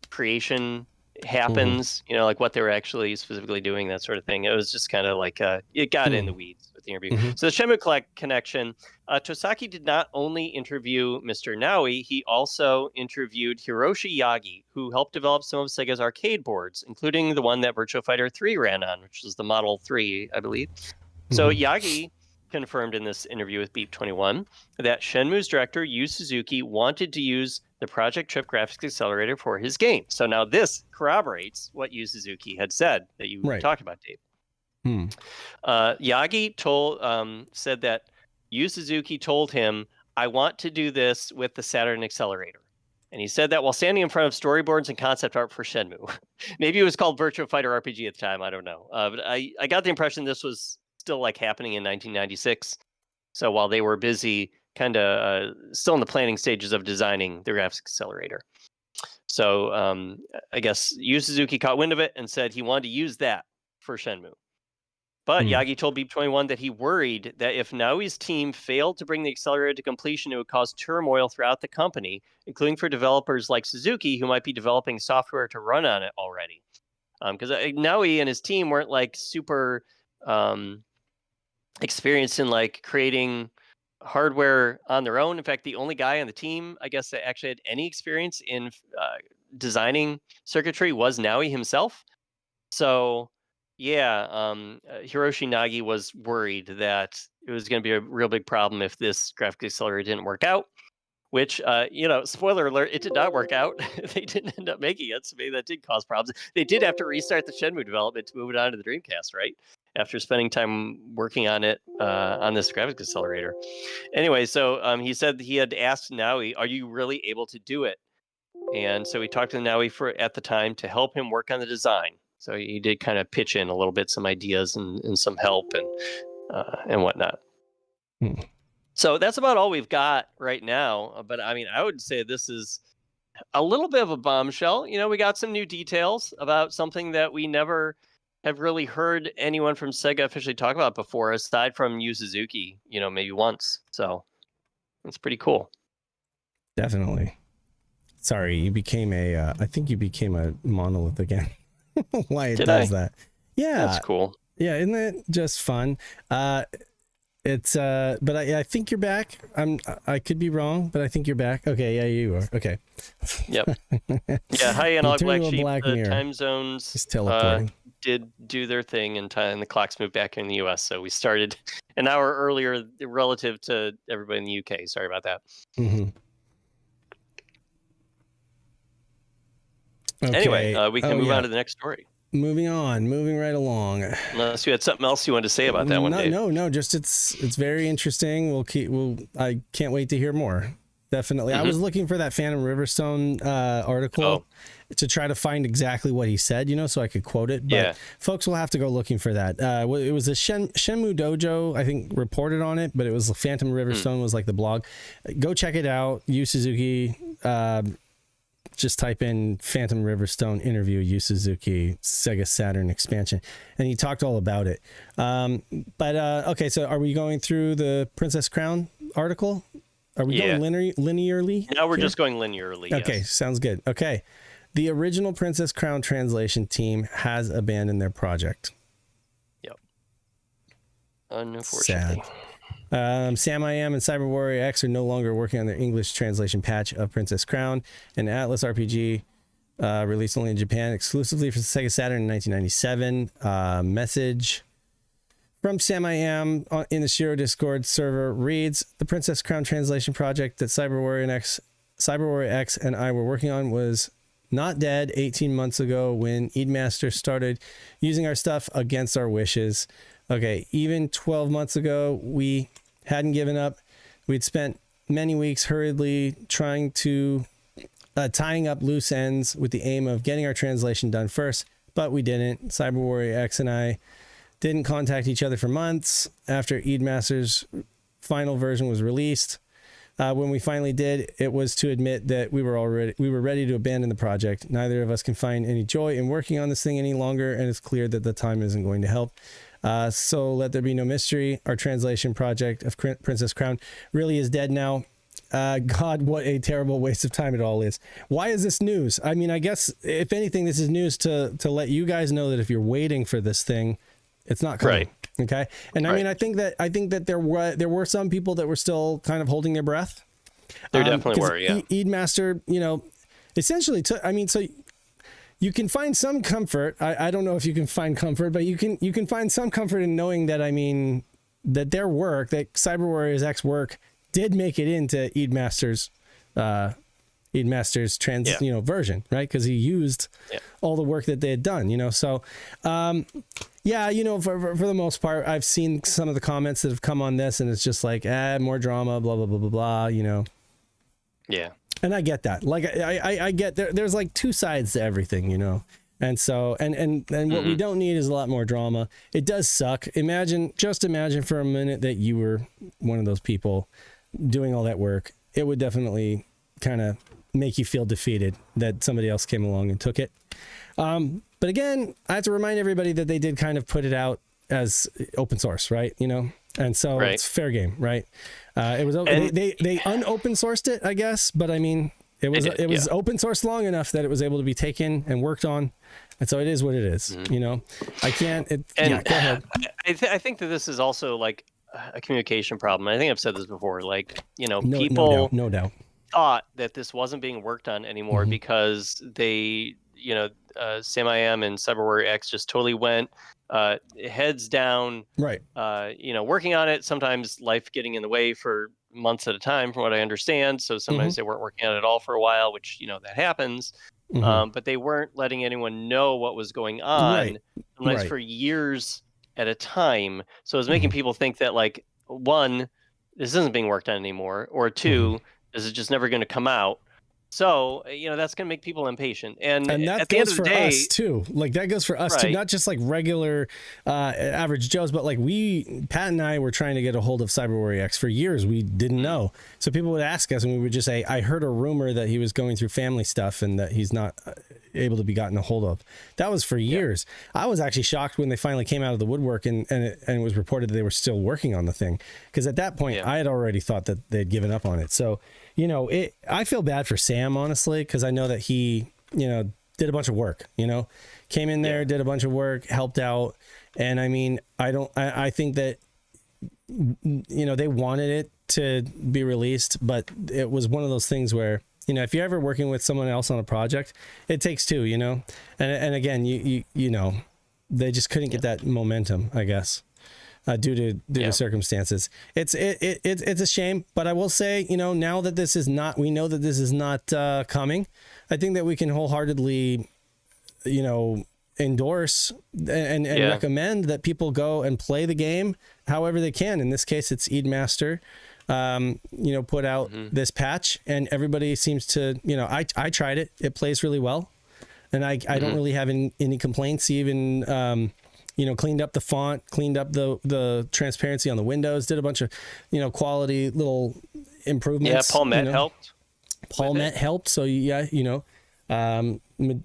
creation happens. Like what they were actually specifically doing, that sort of thing. It was just kind of like it got in the weeds with the interview. So the Shenmue connection. Tosaki did not only interview Mr. Naoi, he also interviewed Hiroshi Yagi, who helped develop some of Sega's arcade boards, including the one that Virtua Fighter 3 ran on, which was the Model 3, I believe. So Yagi confirmed in this interview with Beep 21 that Shenmue's director, Yu Suzuki, wanted to use the Project Trip graphics accelerator for his game. So now this corroborates what Yu Suzuki had said that you talked about, Dave. Yagi said that Yu Suzuki told him, "I want to do this with the Saturn accelerator." And he said that while standing in front of storyboards and concept art for Shenmue. Maybe it was called Virtua Fighter RPG at the time. I don't know. But I got the impression this was still like happening in 1996. So while they were busy kind of still in the planning stages of designing the graphics accelerator. So I guess Yu Suzuki caught wind of it and said he wanted to use that for Shenmue. But Yagi told Beep 21 that he worried that if Naoi's team failed to bring the accelerator to completion, it would cause turmoil throughout the company, including for developers like Suzuki, who might be developing software to run on it already. Because Naoi and his team weren't like super experience in like creating hardware on their own. In fact, the only guy on the team, I guess, that actually had any experience in designing circuitry was Naui himself. So, yeah, Hiroshi Nagi was worried that it was going to be a real big problem if this graphics accelerator didn't work out. Which, spoiler alert, it did not work out. They didn't end up making it, so maybe that did cause problems. They did have to restart the Shenmue development to move it on to the Dreamcast, right? After spending time working on it on this graphics accelerator. Anyway, so he said he had asked Naui, "Are you really able to do it?" And so he talked to Naui at the time to help him work on the design. So he did kind of pitch in a little bit, some ideas and some help and whatnot. So that's about all we've got right now. But I mean, I would say this is a little bit of a bombshell. We got some new details about something that we never have really heard anyone from Sega officially talk about before, aside from Yu Suzuki, maybe once. So it's pretty cool. Definitely. Sorry, you became I think you became a monolith again. Why it does that. Yeah. That's cool. Yeah, isn't it just fun? It's but I think you're back. I could be wrong, but I think you're back. Okay, yeah, you are. Okay. Yep. Yeah, hi Analog Black Sheep. The time zones did do their thing and the clocks moved back in the US, so we started an hour earlier relative to everybody in the UK. Sorry about that. Mm-hmm. Okay. Anyway, we can move on to the next story. Moving right along. Unless you had something else you wanted to say about that one, Dave. No, just it's very interesting. I can't wait to hear more. Definitely. Mm-hmm. I was looking for that Phantom Riverstone article to try to find exactly what he said, so I could quote it. But folks will have to go looking for that. It was a Shenmue Dojo, I think, reported on it, but it was Phantom Riverstone was like the blog. Go check it out. Yu Suzuki. Just type in Phantom Riverstone interview Yu Suzuki Sega Saturn expansion, and he talked all about it. Okay, so are we going through the Princess Crown article? Are we going linearly? Now we're just going linearly. Okay, sounds good. Okay, the original Princess Crown translation team has abandoned their project. Yep. Unfortunately. Sad. Sam I Am and Cyber Warrior X are no longer working on their English translation patch of Princess Crown, and Atlas RPG released only in Japan exclusively for the Sega Saturn in 1997. Message from Sam I Am in the Shiro Discord server reads, the Princess Crown translation project that Cyber Warrior X and I were working on was not dead 18 months ago when Eadmaster started using our stuff against our wishes. Okay, even 12 months ago, we hadn't given up. We'd spent many weeks hurriedly tying up loose ends with the aim of getting our translation done first, but we didn't. Cyber Warrior X and I didn't contact each other for months after Eadmaster's final version was released. When we finally did, it was to admit that we were ready to abandon the project. Neither of us can find any joy in working on this thing any longer, and it's clear that the time isn't going to help. So let there be no mystery. Our translation project of Princess Crown really is dead now. God, what a terrible waste of time it all is. Why is this news? I mean, I guess if anything, this is news to let you guys know that if you're waiting for this thing, it's not coming. Right. Okay. And I mean, I think that there were some people that were still kind of holding their breath. There definitely were. Yeah. Eadmaster, essentially took. I mean, so. You can find some comfort. I don't know if you can find comfort, but you can find some comfort in knowing that, I mean, that their work, that Cyber Warriors X work, did make it into Eadmaster's version, right? Because he used all the work that they had done, So, for the most part, I've seen some of the comments that have come on this, and it's just like, more drama, blah blah blah blah blah, Yeah. And I get that. Like I get there's like two sides to everything, And so and what we don't need is a lot more drama. It does suck. Imagine for a minute that you were one of those people doing all that work. It would definitely kind of make you feel defeated that somebody else came along and took it. But again, I have to remind everybody that they did kind of put it out as open source, right? And so it's fair game, right? It was they unopen sourced it, I guess, but I mean, it was open source long enough that it was able to be taken and worked on, and so it is what it is. You know, I can't. Go ahead. I think that this is also like a communication problem. I think I've said this before. Like, you know, no doubt thought that this wasn't being worked on anymore because they, you know, Sam I Am and Cyberwarrior X just totally went heads down. Right. You know, working on it. Sometimes life getting in the way for months at a time, from what I understand. So sometimes they weren't working on it at all for a while, which, you know, that happens. But they weren't letting anyone know what was going on, sometimes for years at a time. So it was making people think that, like, one, this isn't being worked on anymore, or two, this is just never going to come out. So, you know, that's going to make people impatient. And that at the end goes of the for day, us too. Like, that goes for us too, not just like regular average Joes, but like Pat and I were trying to get a hold of CyberWarrior X for years. We didn't know. So people would ask us and we would just say, I heard a rumor that he was going through family stuff and that he's not able to be gotten a hold of. That was for years. I was actually shocked when they finally came out of the woodwork and it was reported that they were still working on the thing. Because at that point, I had already thought that they'd given up on it. So, you know, I feel bad for Sam, honestly, because I know that he, you know, did a bunch of work, you know, came in there, did a bunch of work, helped out. And I mean, I think that, you know, they wanted it to be released, but it was one of those things where, you know, if you're ever working with someone else on a project, it takes two, you know, and again, you know, they just couldn't get that momentum, I guess. Due to circumstances. It's a shame, but I will say, you know, now that this is not, we know that this is not coming, I think that we can wholeheartedly, you know, endorse and recommend that people go and play the game however they can. In this case, it's Eidmaster, you know, put out this patch, and everybody seems to, you know, I tried it. It plays really well, and I don't really have any complaints. Even you know, cleaned up the font, cleaned up the transparency on the windows, did a bunch of, you know, quality little improvements. Yeah, Paul Met helped. Paul Met helped. So yeah, you know,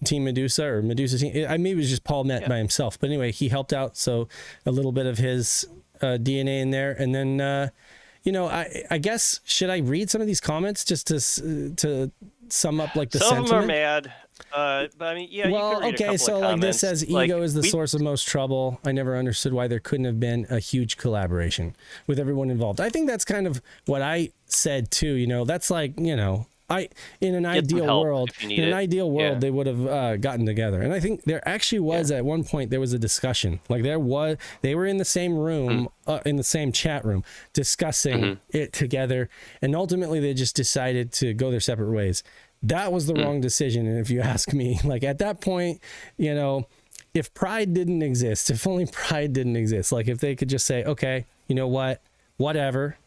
Team Medusa or Medusa team. I mean, it was just Paul Met by himself, but anyway, he helped out. So a little bit of his DNA in there, and then you know, I guess, should I read some of these comments just to sum up like the sentiment? Some of them are mad. But I mean, yeah. Well, you can read okay, a couple so of like comments. this says, ego is the source of most trouble. I never understood why there couldn't have been a huge collaboration with everyone involved. I think that's kind of what I said too. You know, that's like, you know, in an ideal world, they would have gotten together. And I think there actually was at one point, there was a discussion. Like they were in the same room, in the same chat room, discussing it together. And ultimately they just decided to go their separate ways. That was the wrong decision. And if you ask me, like at that point, you know, if pride didn't exist, if only pride didn't exist, like if they could just say, okay, you know what, whatever,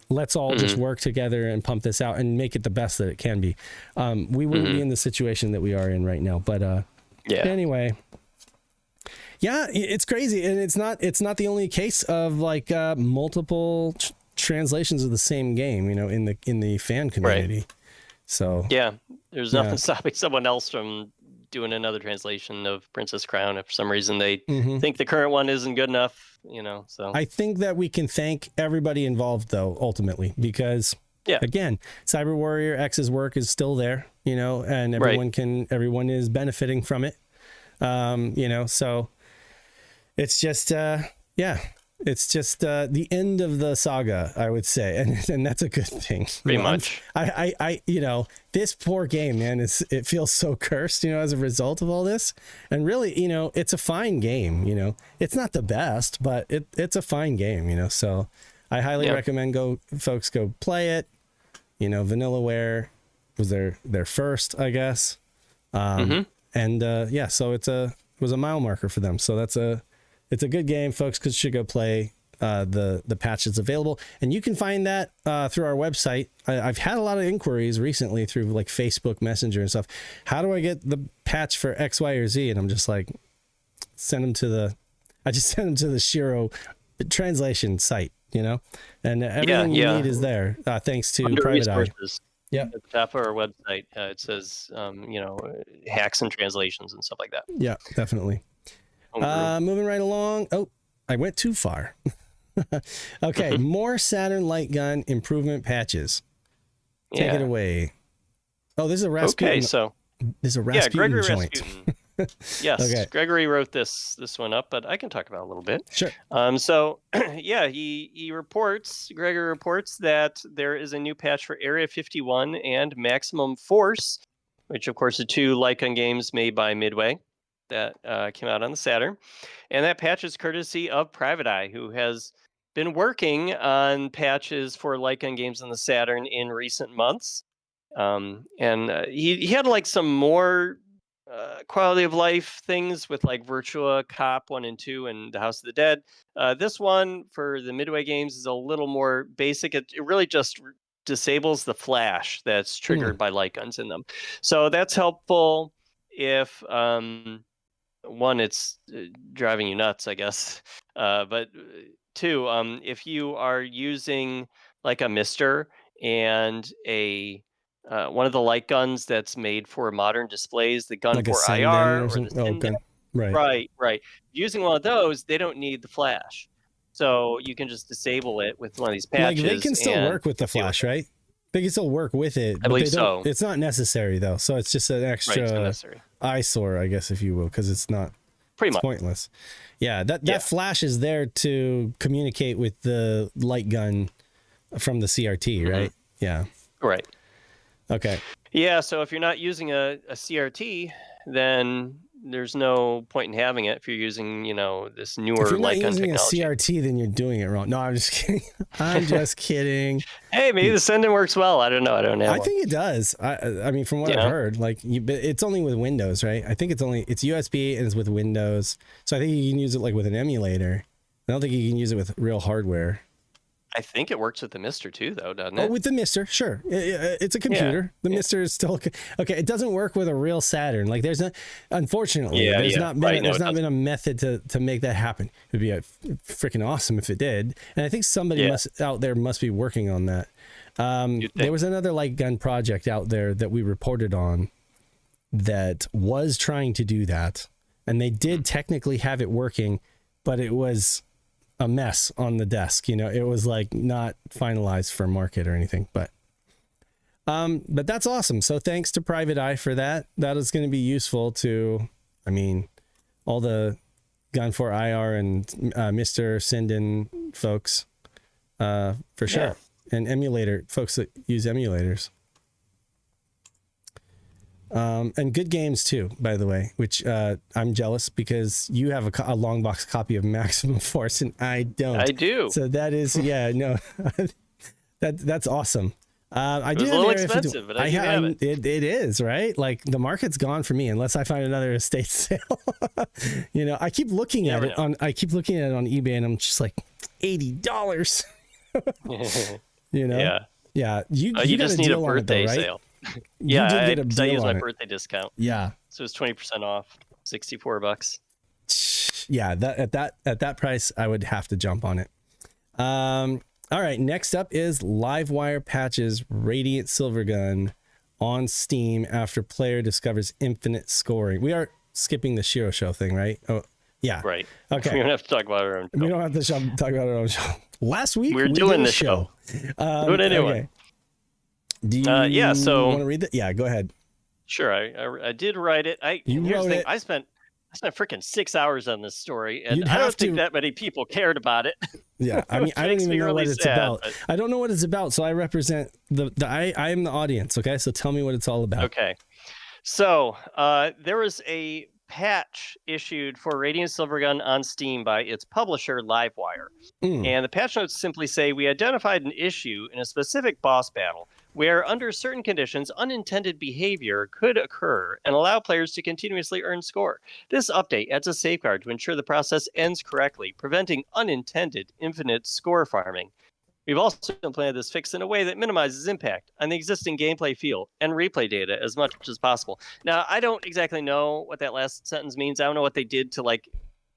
let's all just work together and pump this out and make it the best that it can be. We wouldn't be in the situation that we are in right now. But anyway, yeah, it's crazy. And it's not the only case of like multiple translations of the same game, you know, in the fan community. Right. So yeah, there's nothing stopping someone else from doing another translation of Princess Crown if for some reason they think the current one isn't good enough, you know. So I think that we can thank everybody involved though, ultimately, because again, CyberWarrior X's work is still there, you know, and everyone is benefiting from it. You know, so it's just it's just the end of the saga, I would say, and that's a good thing. Pretty much. I you know, this poor game, man, it feels so cursed, you know, as a result of all this. And really, you know, it's a fine game, you know. It's not the best, but it's a fine game, you know. So I highly recommend folks go play it. You know, Vanillaware was their first, I guess. And so it was a mile marker for them. So it's a good game, folks. Should go play the patch that's available, and you can find that through our website. I've had a lot of inquiries recently through like Facebook Messenger and stuff. How do I get the patch for X, Y, or Z? And I'm just like, send them to the Shiro translation site, you know, and everything you need is there. Thanks to Under Private Eye. Yeah, at the top of our website, it says you know, hacks and translations and stuff like that. Yeah, definitely. Moving right along. Oh, I went too far. Okay, more Saturn light gun improvement patches. Take it away. Oh, this is a Rasputin. Okay, so This is a yeah, Rasputin Gregory joint. Rasputin. Yes, Okay. Gregory wrote this one up, but I can talk about it a little bit. Sure. So yeah, Gregory reports that there is a new patch for Area 51 and Maximum Force, which of course are two Lycon games made by Midway that came out on the Saturn. And that patch is courtesy of Private Eye, who has been working on patches for Lycon games on the Saturn in recent months. And he had like some more quality of life things with like Virtua Cop 1 and 2 and the House of the Dead. This one for the Midway games is a little more basic. It really just disables the flash that's triggered by light guns in them. So that's helpful if one, it's driving you nuts, I guess. But two, if you are using like a Mister and a one of the light guns that's made for modern displays, the gun Like a for Senden IR or or the something. Oh, Senden. gun. Right. Right. Using one of those, they don't need the flash. So you can just disable it with one of these patches. Like they can still work with the flash, right? They can still work with it. I believe so. It's not necessary though, so it's just an extra eyesore, I guess, if you will, because it's not. Pretty much pointless. Yeah, that flash is there to communicate with the light gun from the CRT, right? Yeah. Right. Okay. Yeah, so if you're not using a CRT, then there's no point in having it if you're using, this newer If you're not light gun using technology. a CRT, then you're doing it wrong. No, I'm just kidding. I'm just kidding. Hey, maybe the Senden works well. I don't know. I don't know. I think it does. I mean, from what I've heard, but it's only with Windows, right? I think it's USB and it's with Windows. So I think you can use it like with an emulator. I don't think you can use it with real hardware. I think it works with the Mister too, though, doesn't it? Oh, with the Mister, sure. It's a computer. The Mister is still okay. It doesn't work with a real Saturn. Like unfortunately, there's not been a method to make that happen. It'd be freaking awesome if it did. And I think somebody out there must be working on that. There was another light gun project out there that we reported on that was trying to do that, and they did technically have it working, but it was a mess on the desk. It was like not finalized for market or anything, but that's awesome. So thanks to Private Eye for that. That is going to be useful to, all the Gun for IR and Mr. Sinden folks, for sure. And emulator folks that use emulators. And good games too, by the way, which I'm jealous because you have a long box copy of Maximum Force and I don't. I do. So that is, that's awesome. I do have a little expensive, but I do have it. It is, right? Like the market's gone for me unless I find another estate sale. I keep looking at it on eBay and I'm just like $80. Yeah. You just need a birthday sale. I used my birthday discount. Yeah. So it's 20% off, $64. Yeah, at that price, I would have to jump on it. All right, next up is Livewire Patches Radiant Silvergun on Steam after player discovers infinite scoring. We are skipping the Shiro show thing, right? Oh, yeah. Right. Okay. We don't have to talk about our own show. We don't have to talk about our own show. Last week, we doing the show. Do it anyway. Okay. Do you want to read that? Yeah, go ahead. Sure, I did write it. I spent freaking 6 hours on this story, and I don't think that many people cared about it. Yeah, I don't even know what it's about. I don't know what it's about, so I represent I am the audience. Okay, so tell me what it's all about. Okay, so there was a patch issued for Radiant Silvergun on Steam by its publisher Livewire, and the patch notes simply say we identified an issue in a specific boss battle where, under certain conditions, unintended behavior could occur and allow players to continuously earn score. This update adds a safeguard to ensure the process ends correctly, preventing unintended infinite score farming. We've also implemented this fix in a way that minimizes impact on the existing gameplay feel and replay data as much as possible. Now, I don't exactly know what that last sentence means. I don't know what they did to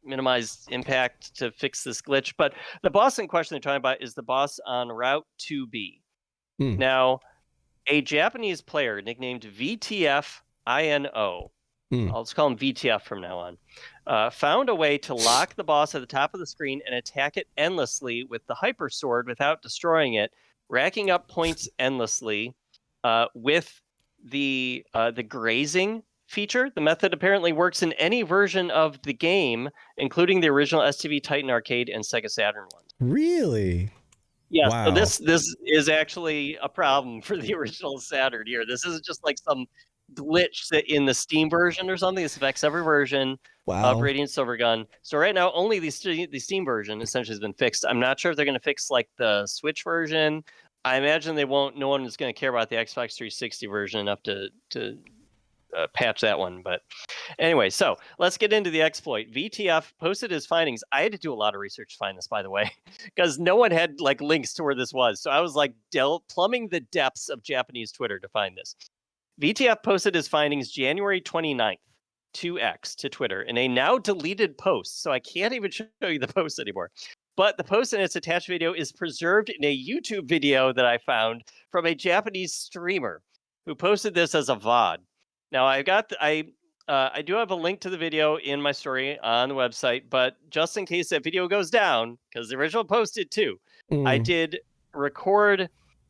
minimize impact to fix this glitch, but the boss in question they're talking about is the boss on Route 2B. Now, a Japanese player nicknamed VTF INO, I'll just call him VTF from now on, found a way to lock the boss at the top of the screen and attack it endlessly with the hyper sword without destroying it, racking up points endlessly with the grazing feature. The method apparently works in any version of the game, including the original STV Titan Arcade and Sega Saturn ones. Really? Yeah, Wow. so this is actually a problem for the original Saturn here. This isn't just like some glitch in the Steam version or something. This affects every version of Radiant Silvergun. So right now, only the Steam version essentially has been fixed. I'm not sure if they're going to fix like the Switch version. I imagine they won't. No one is going to care about the Xbox 360 version enough to patch that one. But anyway, so let's get into the exploit. VTF posted his findings. I had to do a lot of research to find this, by the way, because no one had like links to where this was. So I was like plumbing the depths of Japanese Twitter to find this. VTF posted his findings January 29th to X, to Twitter, in a now deleted post. So I can't even show you the post anymore. But the post and its attached video is preserved in a YouTube video that I found from a Japanese streamer who posted this as a VOD. Now I do have a link to the video in my story on the website, but just in case that video goes down, because the original post did too, I did record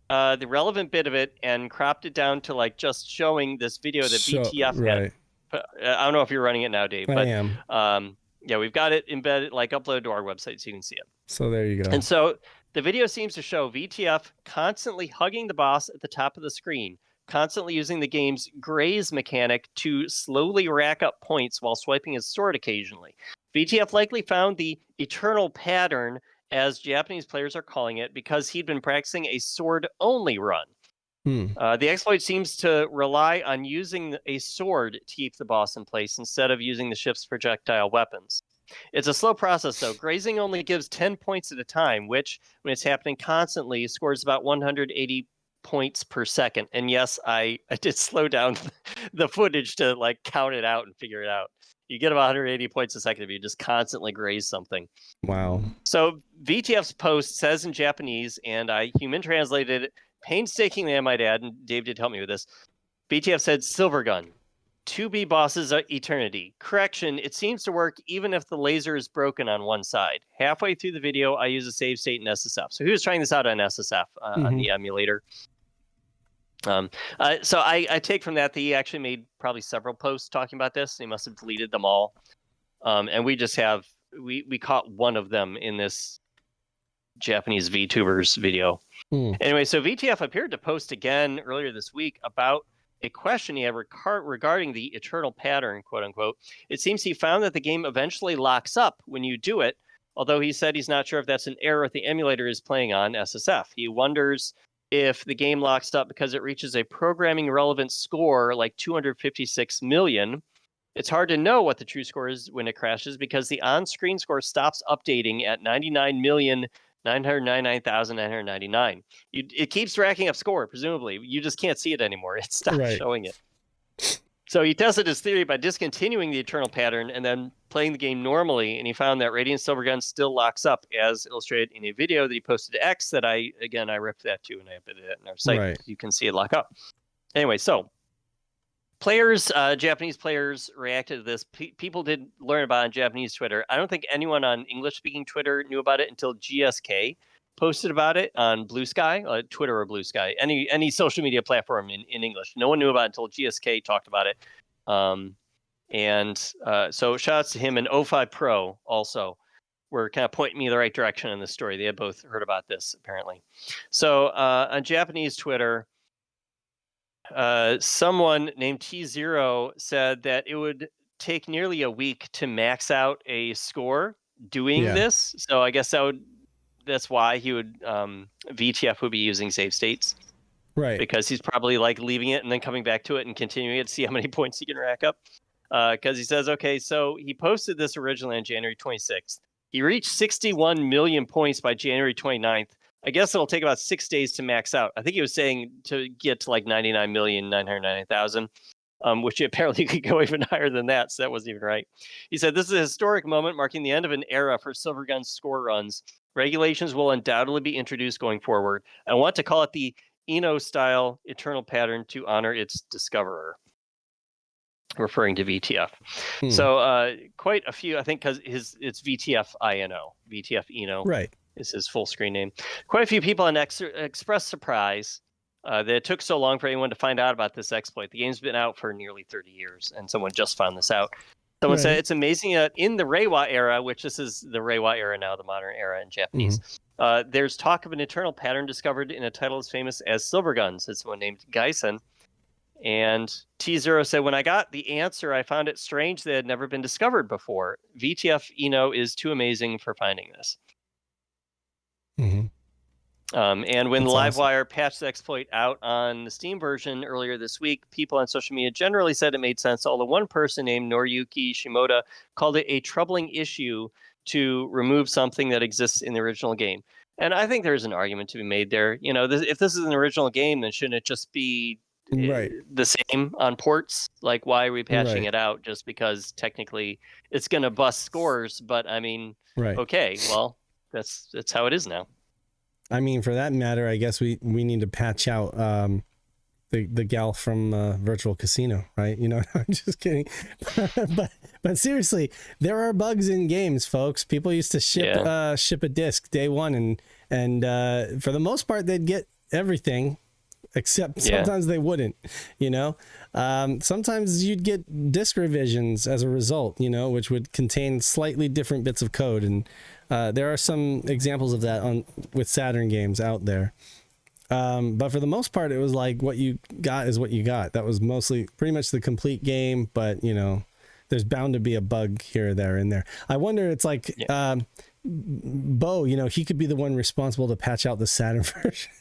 the relevant bit of it and cropped it down to like just showing this video that VTF had. I don't know if you're running it now, Dave. I but, am. Yeah, we've got it embedded, like uploaded to our website so you can see it. So there you go. And so the video seems to show VTF constantly hugging the boss at the top of the screen, constantly using the game's graze mechanic to slowly rack up points while swiping his sword occasionally. VTF likely found the eternal pattern, as Japanese players are calling it, because he'd been practicing a sword-only run. The exploit seems to rely on using a sword to keep the boss in place instead of using the ship's projectile weapons. It's a slow process, though. Grazing only gives 10 points at a time, which, when it's happening constantly, scores about 180 points per second. And yes, I did slow down the footage to like count it out and figure it out. You get about 180 points a second if you just constantly graze something. Wow. So VTF's post says in Japanese, and I human translated it painstakingly, I might add, and Dave did help me with this. VTF said, Silvergun, 2B bosses are eternity. Correction, it seems to work even if the laser is broken on one side. Halfway through the video, I use a save state in SSF. So he was trying this out on SSF, on the emulator. So I take from that he actually made probably several posts talking about this. He must have deleted them all. And we just have, we caught one of them in this Japanese VTubers video. Anyway, so VTF appeared to post again earlier this week about a question he had regarding the eternal pattern, quote unquote. It seems he found that the game eventually locks up when you do it, although he said he's not sure if that's an error the emulator is playing on SSF. He wonders if the game locks up because it reaches a programming relevant score like 256 million. It's hard to know what the true score is when it crashes because the on-screen score stops updating at 99,999,999. It keeps racking up score, presumably. You just can't see it anymore. It stopped showing it. So he tested his theory by discontinuing the eternal pattern and then playing the game normally, and he found that Radiant Silvergun still locks up, as illustrated in a video that he posted to X that I ripped that too, and I updated it in our site. You can see it lock up. Anyway, so players, Japanese players reacted to this. People did learn about it on Japanese Twitter. I don't think anyone on English-speaking Twitter knew about it until GSK posted about it on Blue Sky, Twitter or Blue Sky, any social media platform in English. No one knew about it until GSK talked about it. So shout outs to him, and O5 Pro also were kind of pointing me in the right direction in this story. They had both heard about this, apparently. So on Japanese Twitter, someone named T0 said that it would take nearly a week to max out a score doing this. So I guess that's why he would VTF would be using save states, right? Because he's probably like leaving it and then coming back to it and continuing it to see how many points he can rack up. Because he says, okay, so he posted this originally on January 26th. He reached 61 million points by January 29th. I guess it'll take about 6 days to max out. I think he was saying to get to like 99,999,000, which apparently could go even higher than that. So that wasn't even right. He said, this is a historic moment marking the end of an era for Silvergun's score runs. Regulations will undoubtedly be introduced going forward. I want to call it the Eno-style eternal pattern to honor its discoverer, referring to VTF. So quite a few, I think, because it's VTF INO, VTF Eno. Right. Is his full screen name. Quite a few people on X expressed surprise that it took so long for anyone to find out about this exploit. The game's been out for nearly 30 years, and someone just found this out. Someone said it's amazing that in the Reiwa era, which this is the Reiwa era now, the modern era in Japanese, there's talk of an internal pattern discovered in a title as famous as Silver Guns. It's one named Gaisen. And T0 said, when I got the answer, I found it strange that it had never been discovered before. VTF Eno is too amazing for finding this. And when Livewire patched the exploit out on the Steam version earlier this week, people on social media generally said it made sense, although one person named Noriyuki Shimoda called it a troubling issue to remove something that exists in the original game. And I think there's an argument to be made there. You know, if this is an original game, then shouldn't it just be the same on ports? Like, why are we patching it out just because technically it's going to bust scores? But I mean, okay, well, that's how it is now. I mean, for that matter, I guess we need to patch out the gal from Virtual Casino, right? You know, I'm just kidding. but seriously, there are bugs in games, folks. People used to ship a disc day one, and for the most part, they'd get everything, except sometimes they wouldn't, you know. Sometimes you'd get disc revisions as a result, you know, which would contain slightly different bits of code, and there are some examples of that with Saturn games out there. But for the most part, it was like what you got is what you got. That was pretty much the complete game, but you know, there's bound to be a bug here or there in there. I wonder, it's like Bo, you know, he could be the one responsible to patch out the Saturn version.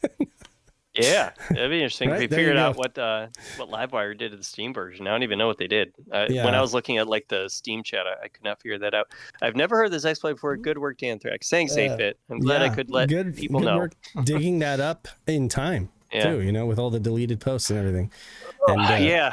Yeah, that'd be interesting if we figured out what Livewire did to the Steam version. I don't even know what they did. When I was looking at like the Steam chat, I could not figure that out. I've never heard this exploit before. Good work, Anthrax. Saying safe it. I'm glad I could let people know. Work digging that up in time too, you know, with all the deleted posts and everything. And,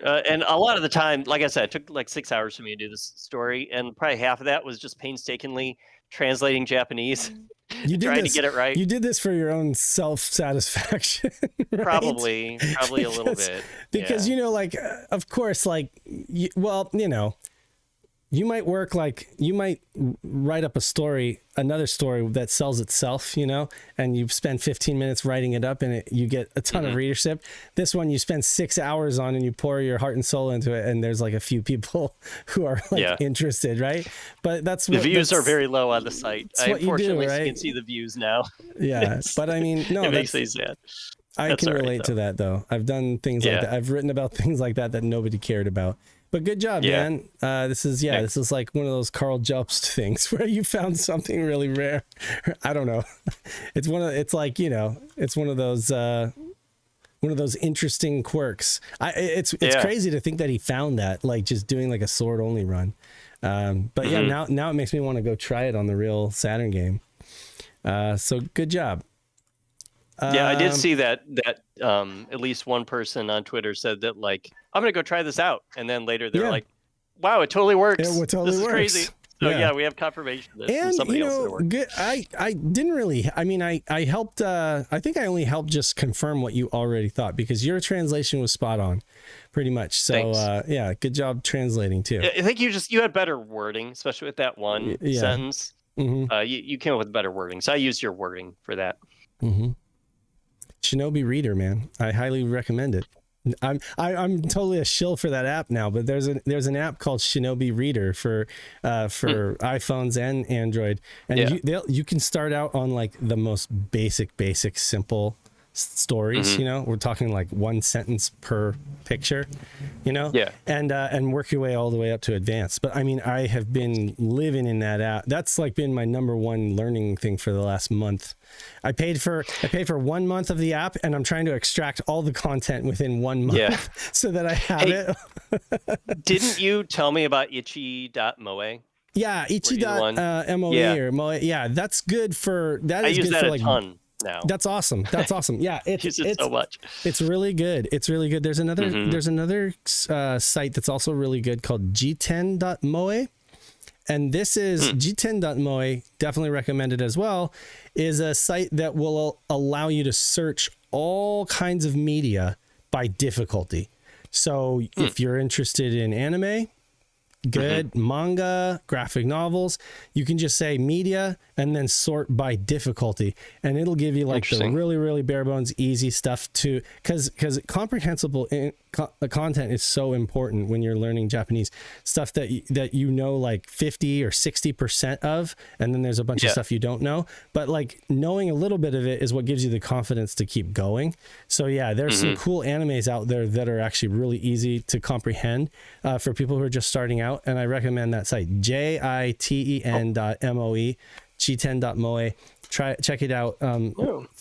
and a lot of the time, like I said, it took like 6 hours for me to do this story, and probably half of that was just painstakingly translating Japanese. Trying to get it right. You did this for your own self-satisfaction, right? Probably a little bit. Because, you know, like, of course, like, you know, you might write up another story that sells itself, you know, and you spend 15 minutes writing it up and you get a ton of readership. This one you spend 6 hours on and you pour your heart and soul into it, and there's like a few people who are like interested, right? But the views are very low on the site. Unfortunately, right? You can see the views now. Yeah, but I mean, no, it makes me sad. I can relate to that though. I've done things like that. I've written about things like that nobody cared about. But good job, man. This is like one of those Carl Jobst things where you found something really rare. I don't know. It's one of those interesting quirks. It's crazy to think that he found that, like just doing like a sword only run. But now it makes me want to go try it on the real Saturn game. So good job. I did see that at least one person on Twitter said that, like, I'm gonna go try this out, and then later they're like, wow, it totally works. This is crazy. So we have confirmation that from somebody else that it worked. Good. I didn't really, I mean, I helped, I think I only helped just confirm what you already thought, because your translation was spot on pretty much. So good job translating too. I think you had better wording, especially with that one sentence. You came up with better wording, so I used your wording for that. Shinobi Reader, man, I highly recommend it. I'm totally a shill for that app now, but there's an app called Shinobi Reader for iPhones and Android, and you can start out on like the most basic simple stories. You know, we're talking like one sentence per picture, you know, and work your way all the way up to advanced. But I mean, I have been living in that app. That's like been my number one learning thing for the last month. I paid for 1 month of the app, and I'm trying to extract all the content within 1 month so that I have it. Didn't you tell me about itchy.moe? Yeah, itchy.moe or Moe. Yeah, that's good for that. I use that a ton now. That's awesome. Yeah, it's so much. It's really good. There's another site that's also really good called g10.moe. And this is g10.moe, definitely recommended as well, is a site that will allow you to search all kinds of media by difficulty. So if you're interested in anime, good. Manga, graphic novels. You can just say media and then sort by difficulty, and it'll give you like the really, really bare bones, easy stuff to, because comprehensible content is so important when you're learning Japanese, stuff that you know like 50 or 60% of, and then there's a bunch of stuff you don't know, but like knowing a little bit of it is what gives you the confidence to keep going. So yeah, there's some cool animes out there that are actually really easy to comprehend for people who are just starting out, and I recommend that site, jiten.moe, jiten.moe. Check it out.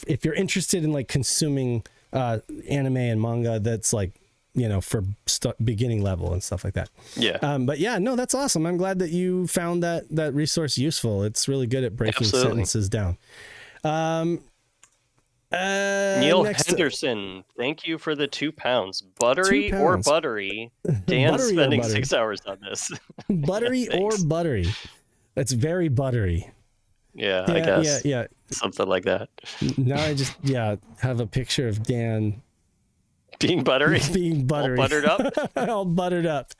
If you're interested in like consuming anime and manga that's like, you know, for beginning level and stuff like that. But yeah, no, that's awesome. I'm glad that you found that resource useful. It's really good at breaking sentences down. Neil Henderson, thank you for the £2. Buttery or buttery? Dan's spending 6 hours on this. Buttery or buttery? That's very buttery. Yeah, I guess. Yeah. Something like that. Now I just have a picture of Dan being buttery. Being buttery. All buttered up. All buttered up.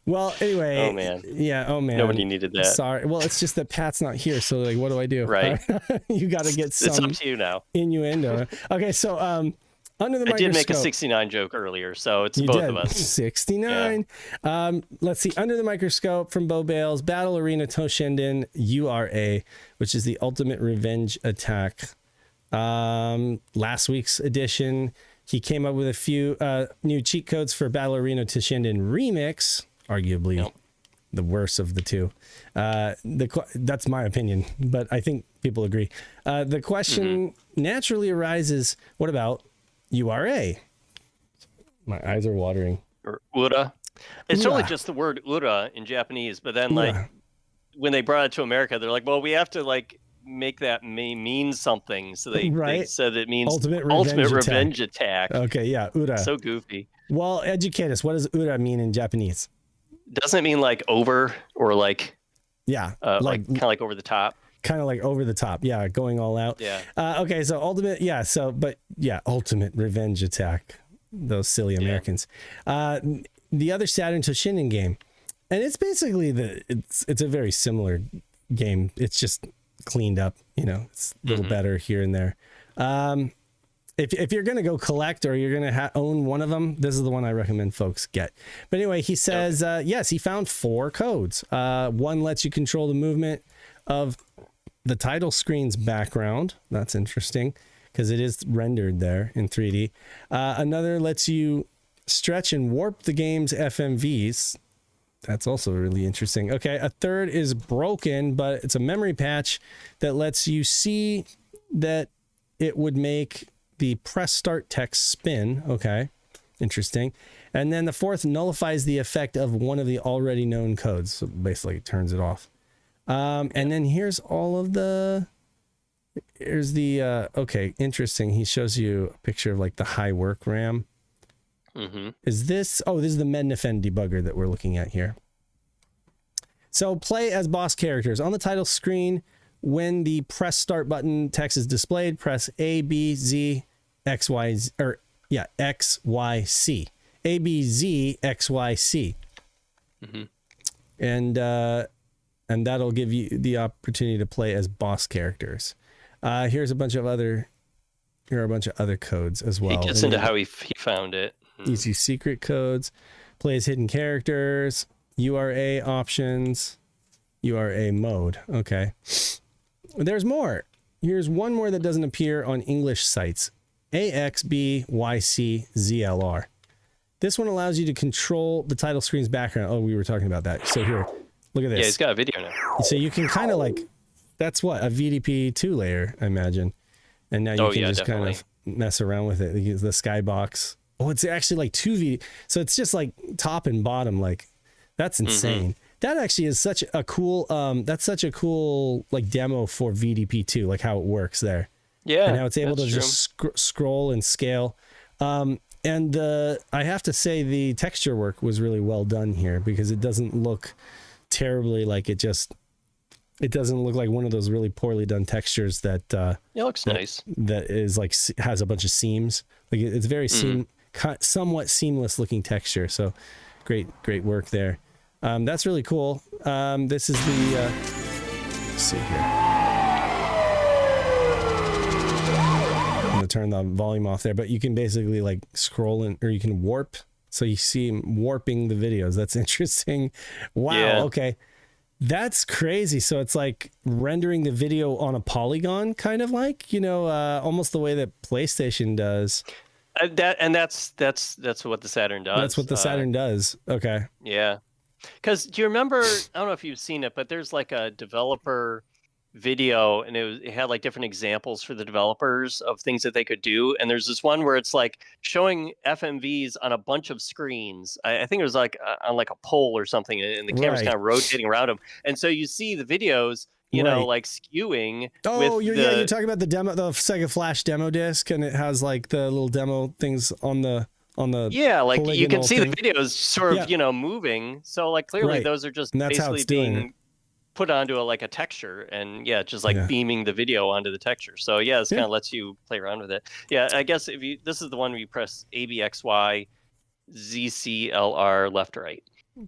Well, anyway. Oh man. Yeah. Oh man. Nobody needed that. Sorry. Well, it's just that Pat's not here, so like, what do I do? Right. You got to get some. It's up to you now. Innuendo. Okay, so under the microscope. I did make a 69 joke earlier, so it's you both did. of us. 69. Yeah. Let's see. Under the microscope from Bo Bales, Battle Arena Toshinden URA, which is the Ultimate Revenge Attack. Last week's edition. He came up with a few new cheat codes for Battle Arena Toshinden Remix, arguably the worst of the two. That's my opinion, but I think people agree. The question naturally arises, what about URA? My eyes are watering. Or Ura. It's only just the word Ura in Japanese, but then like when they brought it to America, they're like, well, we have to like make that mean something, so they said it means ultimate revenge attack. Okay, yeah, Ura. So goofy. Well, educate us. What does Ura mean in Japanese? Doesn't it mean like over or like like kind of like over the top? Kind of like over the top, going all out. Yeah. Okay, so ultimate, ultimate revenge attack. Those silly Americans. The other Saturn Toshinden game, and it's basically it's a very similar game. It's just cleaned up, it's a little better here and there. If you're going to go collect or you're going to own one of them, this is the one I recommend folks get. But anyway, he says, yes, he found 4 codes. One lets you control the movement of the title screen's background. That's interesting because it is rendered there in 3D. Another lets you stretch and warp the game's FMVs. That's also really interesting. Okay, a third is broken, but it's a memory patch that lets you see that it would make the press start text spin. Okay, interesting. And then the fourth nullifies the effect of one of the already known codes. So basically it turns it off. And then here's okay, interesting. He shows you a picture of like the high work RAM. Is this, this is the Mednafen debugger that we're looking at here. So play as boss characters on the title screen. When the press start button text is displayed, press A, B, Z, X, Y, Z, X, Y, C. A, B, Z, X, Y, C. And that'll give you the opportunity to play as boss characters. Here are a bunch of other codes as well. He gets into how he found it. Easy secret codes, play as hidden characters, URA options, URA mode. Okay. There's more. Here's one more that doesn't appear on English sites. AXBYCZLR. This one allows you to control the title screen's background. Oh, we were talking about that. So here, look at this. Yeah, it's got a video now. So you can kind of like, that's what, a VDP2 layer, I imagine. And now you can just kind of mess around with it. The skybox. Oh, it's actually like 2V. So it's just like top and bottom. Like, that's insane. That actually is such a cool, that's such a cool like demo for VDP2, like how it works there. Yeah. And how it's able to just scroll and scale. And I have to say the texture work was really well done here because it doesn't look terribly like it doesn't look like one of those really poorly done textures that it looks nice. That is like has a bunch of seams. Like it's very somewhat seamless looking texture. So great work there. That's really cool. This is the let's see here. I'm gonna turn the volume off there, but you can basically like scroll in, or you can warp. So you see him warping the videos. That's interesting. Wow. Yeah. Okay. That's crazy. So it's like rendering the video on a polygon, kind of like, almost the way that PlayStation does. That's what the Saturn does. That's what the Saturn does. Okay. Yeah. Because do you remember, I don't know if you've seen it, but there's like a developer video, and it had like different examples for the developers of things that they could do. And there's this one where it's like showing FMVs on a bunch of screens. I think it was like on like a pole or something, and the camera's kind of rotating around them. And so you see the videos, like skewing. Oh, you're talking about the Sega Flash demo disc, and it has like the little demo things on the like you can see the videos sort of moving. So like clearly those are just basically being put onto a texture, and just beaming the video onto the texture. So this kind of lets you play around with it. I guess this is the one where you press ABXY ZCLR left or right,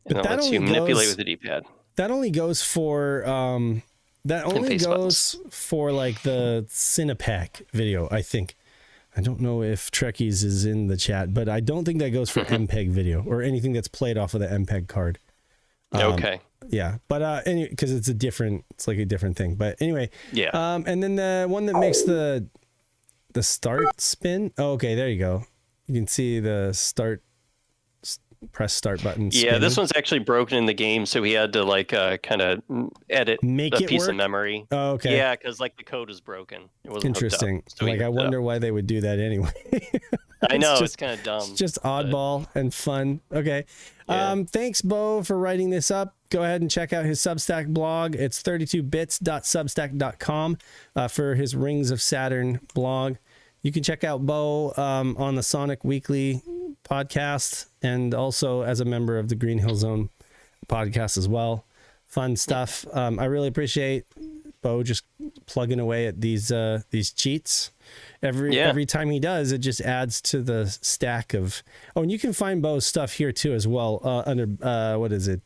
and it lets you manipulate with the D-pad. That only goes for like the Cinepack video, I think. I don't know if Trekkies is in the chat, but I don't think that goes for MPEG video or anything that's played off of the MPEG card. Okay. Yeah, but because it's like a different thing. But anyway, and then the one that makes the start spin. Oh, okay, there you go. You can see the press start button. Yeah, this one's actually broken in the game, so we had to kind of edit a piece of memory. Oh, okay. Yeah, because the code is broken. It wasn't interesting. So I wonder why they would do that anyway. I know, it's kind of dumb. It's just oddball and fun. Okay. Yeah. Thanks, Bo, for writing this up. Go ahead and check out his Substack blog. It's 32bits.substack.com for his Rings of Saturn blog. You can check out Bo on the Sonic Weekly podcast, and also as a member of the Green Hill Zone podcast as well. Fun stuff. I really appreciate Bo just plugging away at these cheats. Every time he does, it just adds to the stack of. Oh, and you can find Bo's stuff here too as well under what is it?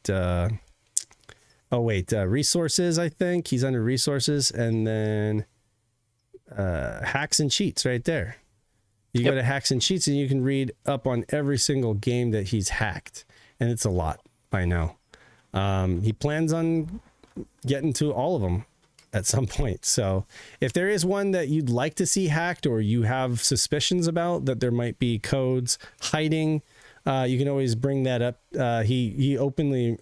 Resources. I think he's under resources, and then hacks and cheats right there. You go to hacks and cheats, and you can read up on every single game that he's hacked, and it's a lot by now. He plans on getting to all of them at some point. So if there is one that you'd like to see hacked, or you have suspicions about that there might be codes hiding, you can always bring that up. He openly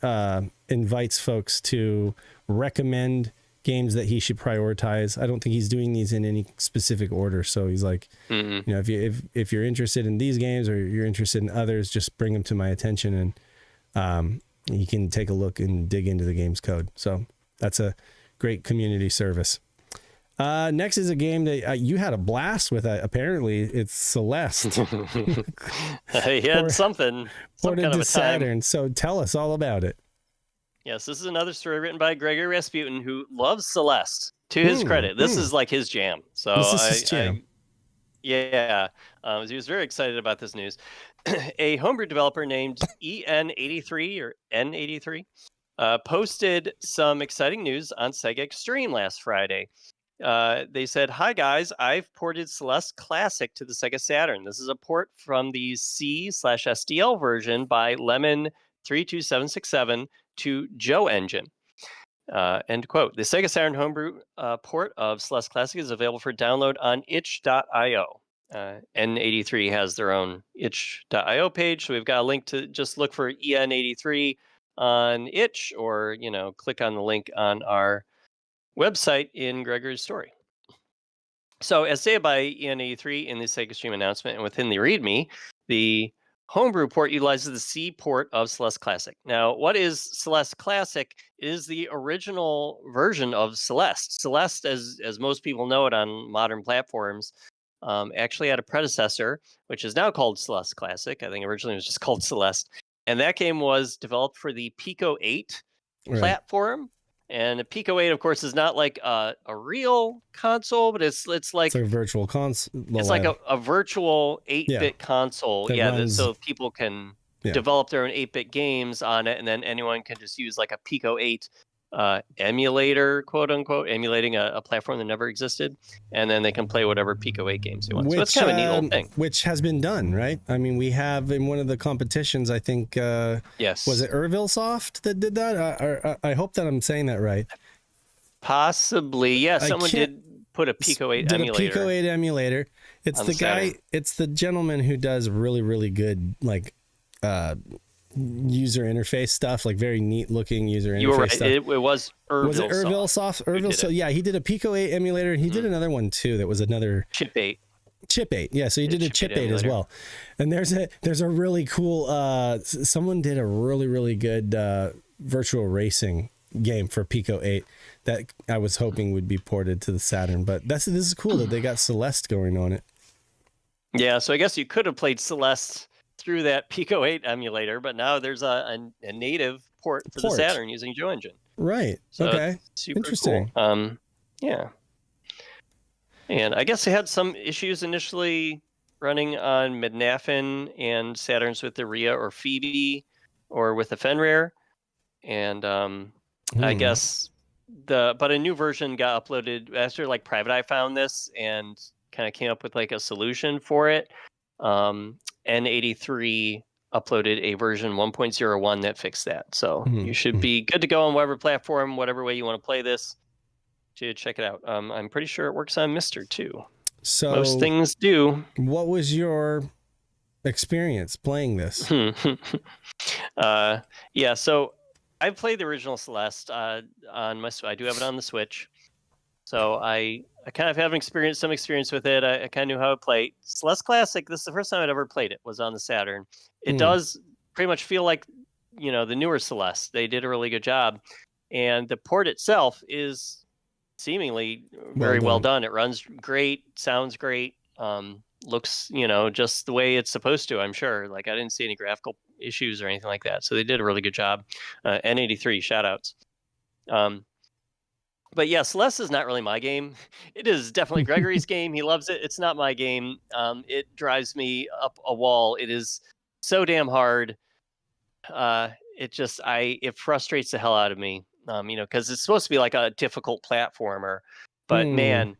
invites folks to recommend games that he should prioritize. I don't think he's doing these in any specific order. So he's like, if you're interested in these games, or you're interested in others, just bring them to my attention, and you can take a look and dig into the game's code. So that's a great community service. Next is a game that you had a blast with. Apparently, it's Celeste. He had some kind of a Saturn. So tell us all about it. Yes, this is another story written by Gregory Rasputin, who loves Celeste. To his credit, this is like his jam. So this is his jam. He was very excited about this news. A homebrew developer named EN83 or N83 posted some exciting news on Sega Extreme last Friday. They said, "Hi guys, I've ported Celeste Classic to the Sega Saturn. This is a port from the C/SDL version by Lemon 32767 to Joe Engine." End quote. The Sega Saturn homebrew port of Celeste Classic is available for download on itch.io. N83 has their own itch.io page, so we've got a link to just look for EN83 on itch, or click on the link on our website in Gregory's story. So as stated by EN83 in the Sega Stream announcement and within the README, the homebrew port utilizes the C port of Celeste Classic. Now, what is Celeste Classic? It is the original version of Celeste. Celeste, as most people know it on modern platforms, actually had a predecessor, which is now called Celeste Classic. I think originally it was just called Celeste. And that game was developed for the Pico 8 platform. And the Pico 8, of course, is not like a real console, but it's like a virtual console. It's like a virtual 8-bit console. Runs, so people can develop their own 8-bit games on it, and then anyone can just use like a Pico 8 emulator, quote unquote, emulating a platform that never existed, and then they can play whatever Pico 8 games they want. So it's kind of a neat little thing. Which has been done, right? I mean, we have in one of the competitions, I think, yes. Was it Ervil Soft that did that? I hope that I'm saying that right. Possibly, yeah. Someone did put a Pico 8 emulator. A Pico 8 emulator. It's the guy. Saturn. It's the gentleman who does really, really good like user interface stuff, like very neat looking user interface. You were right. Stuff. It was Ervil. Was it Ervil Soft? Ervil. So yeah, he did a Pico 8 emulator, and he did another one too. That was another Chip 8. Chip 8. Yeah, so he did a Chip 8 as well. And there's a really cool. Someone did a really, really good virtual racing game for Pico 8 that I was hoping would be ported to the Saturn, but this is cool that they got Celeste going on it. Yeah, so I guess you could have played Celeste through that Pico 8 emulator, but now there's a native port for the Saturn using GeoEngine. Right. So okay. Super interesting. Cool. Yeah. And I guess they had some issues initially running on Midnafin and Saturns with the Rhea or Phoebe or with the Fenrir. And I guess but a new version got uploaded after like Private Eye found this and kind of came up with like a solution for it. N83 uploaded a version 1.01 that fixed that. So you should be good to go on whatever platform, whatever way you want to play this, to check it out. I'm pretty sure it works on Mister too. So most things do. What was your experience playing this? Yeah, so I've played the original Celeste on my. I do have it on the Switch, so I kind of have some experience with it. I kind of knew how to play Celeste Classic. This is the first time I'd ever played it. Was on the Saturn. It does pretty much feel like the newer Celeste. They did a really good job, and the port itself is seemingly very well done. It runs great, sounds great, looks just the way it's supposed to. I'm sure. Like I didn't see any graphical issues or anything like that. So they did a really good job. N83 shout outs. But yeah, Celeste is not really my game. It is definitely Gregory's game. He loves it. It's not my game. It drives me up a wall. It is so damn hard. It frustrates the hell out of me. Because it's supposed to be like a difficult platformer, but man,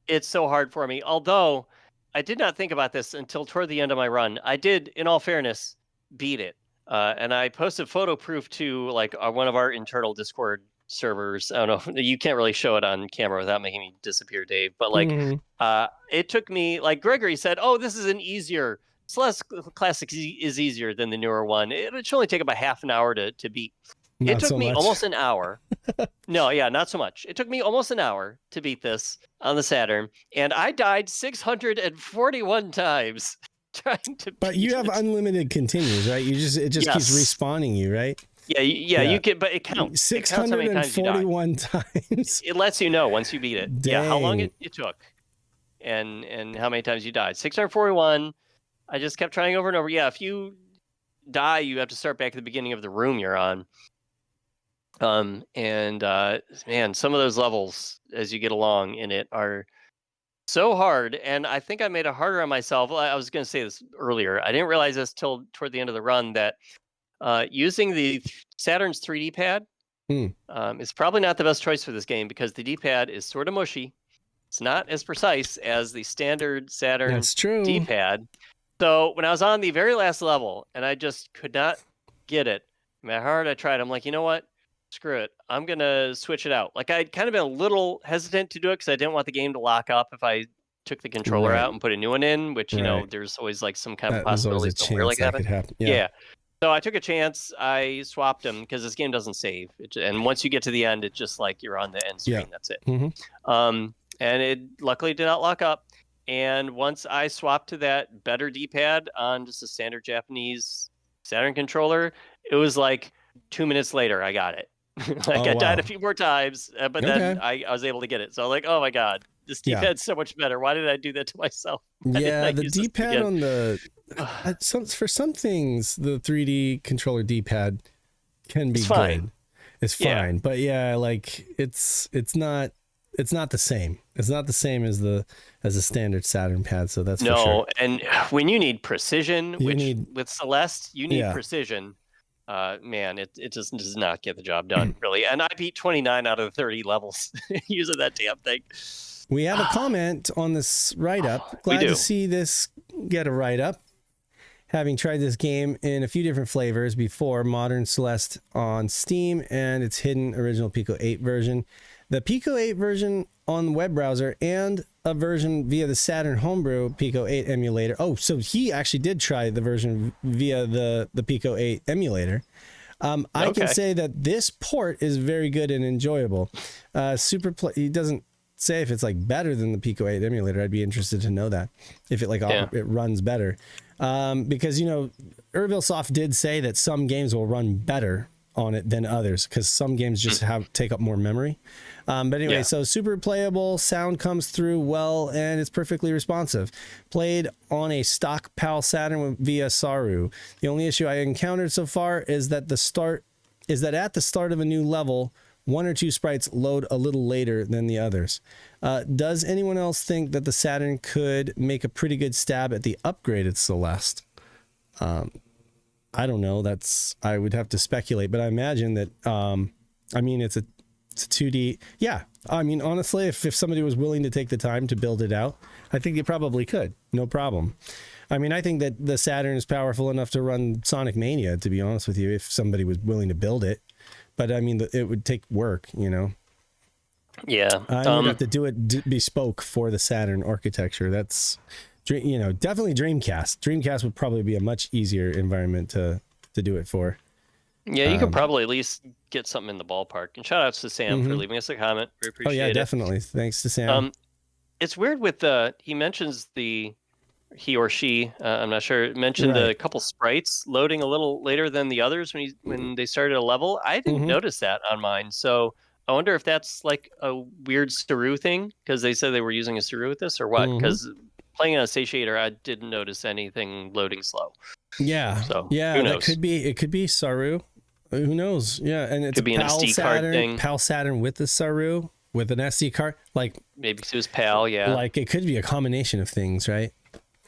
it's so hard for me. Although I did not think about this until toward the end of my run. I did, in all fairness, beat it. And I posted photo proof to like one of our internal Discord servers. I don't know, you can't really show it on camera without making me disappear, Dave. But like, it took me, like Gregory said, oh, this is an easier, Celeste Classic is easier than the newer one. It should only take about half an hour to beat. It took me almost an hour. No, yeah, not so much. It took me almost an hour to beat this on the Saturn, and I died 641 times trying to. But you have unlimited continues, right? It just keeps respawning you, right? Yeah, you can, but it counts. 641 times. It lets you know once you beat it. Dang. Yeah, how long it took, and how many times you died. 641. I just kept trying over and over. Yeah, if you die, you have to start back at the beginning of the room you're on. Man, some of those levels as you get along in it are so hard, and I think I made it harder on myself. I was going to say this earlier. I didn't realize this till toward the end of the run that using the Saturn's 3D pad is probably not the best choice for this game because the D-pad is sort of mushy. It's not as precise as the standard Saturn D-pad. So when I was on the very last level and I just could not get it, no matter how hard I tried, I'm like, you know what? Screw it. I'm going to switch it out. Like I'd kind of been a little hesitant to do it because I didn't want the game to lock up if I took the controller out and put a new one in, which, there's always like some kind of possibility somewhere like that. Yeah. So I took a chance. I swapped them because this game doesn't save. And once you get to the end, it's just like you're on the end screen. That's it. And it luckily did not lock up. And once I swapped to that better D-pad on just a standard Japanese Saturn controller, it was like 2 minutes later, I got it. I died a few more times, but then I was able to get it. So I'm like, oh my God, this D-pad's so much better. Why did I do that to myself? Yeah, the D-pad on the... for some things, the 3D controller D-pad can be good. It's fine. But yeah, like it's not it's not the same. It's not the same as a standard Saturn pad. So that's for sure. No, and when you need precision, with Celeste, you need precision. Man, it just does not get the job done, really. And I beat 29 out of 30 levels using that damn thing. We have a comment on this write-up. Glad to see this get a write-up. Having tried this game in a few different flavors before, Modern Celeste on Steam and its hidden original Pico 8 version. The Pico 8 version on the web browser and a version via the Saturn homebrew Pico 8 emulator. Oh, so he actually did try the version via the Pico 8 emulator. I can say that this port is very good and enjoyable. He doesn't say if it's like better than the Pico 8 emulator. I'd be interested to know that if it it runs better. Because, you know, Ervil Soft did say that some games will run better on it than others because some games just take up more memory. But anyway, so super playable, sound comes through well, and it's perfectly responsive. Played on a stock PAL Saturn via Saru. The only issue I encountered so far is that at the start of a new level, one or two sprites load a little later than the others. Does anyone else think that the Saturn could make a pretty good stab at the upgraded Celeste? I don't know. I would have to speculate, but I imagine that, I mean, it's a 2D. Yeah. I mean, honestly, if somebody was willing to take the time to build it out, I think they probably could. No problem. I mean, I think that the Saturn is powerful enough to run Sonic Mania, to be honest with you, if somebody was willing to build it. But I mean, it would take work, you know? Yeah. I would have to do it bespoke for the Saturn architecture. That's, you know, definitely Dreamcast. Dreamcast would probably be a much easier environment to do it for. Yeah, you could probably at least get something in the ballpark. And shout outs to Sam for leaving us a comment. We appreciate it. Oh yeah, definitely. Thanks to Sam. It's weird with he mentions he or she, I'm not sure, mentioned a couple sprites loading a little later than the others when they started a level. I didn't notice that on mine. So I wonder if that's like a weird Saru thing because they said they were using a Saru with this or what? Because playing on a satiator, I didn't notice anything loading slow. Yeah. So yeah, it could be Saru. Who knows? Yeah, and it could be an SD card thing. PAL Saturn with the Saru with an SD card, like maybe it was PAL. Yeah, like it could be a combination of things, right?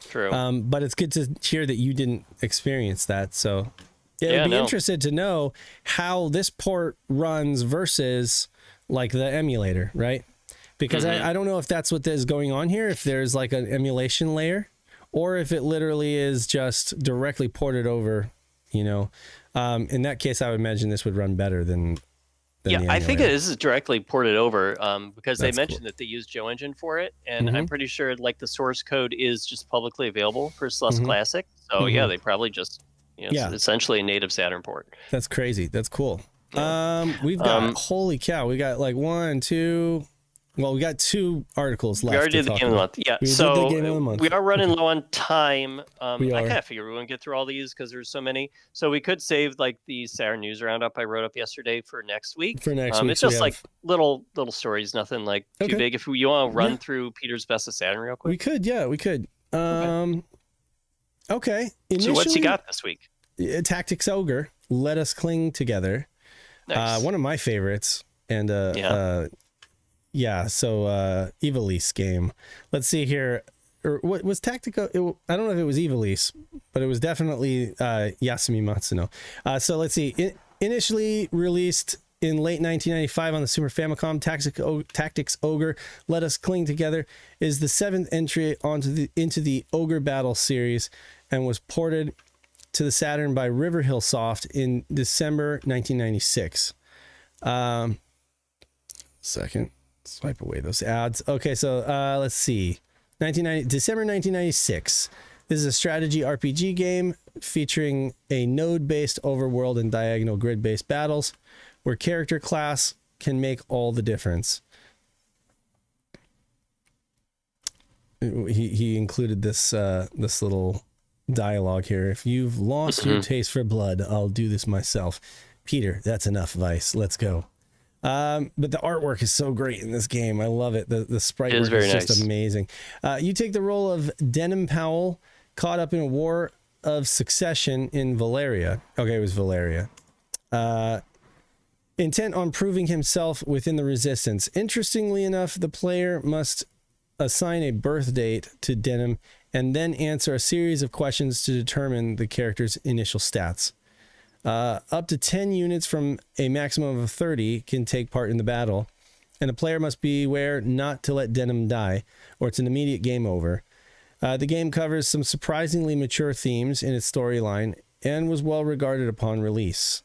True. But it's good to hear that you didn't experience that. So I'd be interested to know how this port runs versus like the emulator, right? Because I don't know if that's what is going on here. If there's like an emulation layer, or if it literally is just directly ported over, you know. In that case, I would imagine this would run better than the I think it is directly ported over because they mentioned that they used GeoEngine for it, and I'm pretty sure like the source code is just publicly available for Celeste Classic. So yeah, they probably just essentially a native Saturn port. That's crazy. That's cool. We've got holy cow, we got like 1, 2. Well, we got 2 articles left. We already did the game of the month. Yeah, we are running low on time. I kind of figured we wouldn't get through all these because there's so many. So we could save like the Saturn News Roundup I wrote up yesterday for next week. It's just like little stories, nothing like too big. If you want to run through Peter's Best of Saturn real quick. We could, we could. Okay. So what's you got this week? Tactics Ogre, Let Us Cling Together. Nice. One of my favorites. And Evilise game. Let's see here. Or what was Tactical? I don't know if it was Evilise, but it was definitely Yasumi Matsuno. So let's see. Initially released in late 1995 on the Super Famicom, Tactics Ogre, Let Us Cling Together is the 7th entry into the Ogre Battle series and was ported to the Saturn by Riverhill Soft in December 1996. Second. Swipe away those ads. Okay, so let's see. December 1996. This is a strategy RPG game featuring a node-based overworld and diagonal grid-based battles where character class can make all the difference. He included this little dialogue here. If you've lost your taste for blood, I'll do this myself. Peter, that's enough, Vice. Let's go. But the artwork is so great in this game. I love it. The sprite work is just amazing. You take the role of Denham Powell, caught up in a war of succession in Valeria. Okay, it was Valeria. intent on proving himself within the resistance. Interestingly enough, the player must assign a birth date to Denim and then answer a series of questions to determine the character's initial stats. Up to 10 units from a maximum of 30 can take part in the battle, and the player must beware not to let Denim die, or it's an immediate game over. The game covers some surprisingly mature themes in its storyline and was well regarded upon release.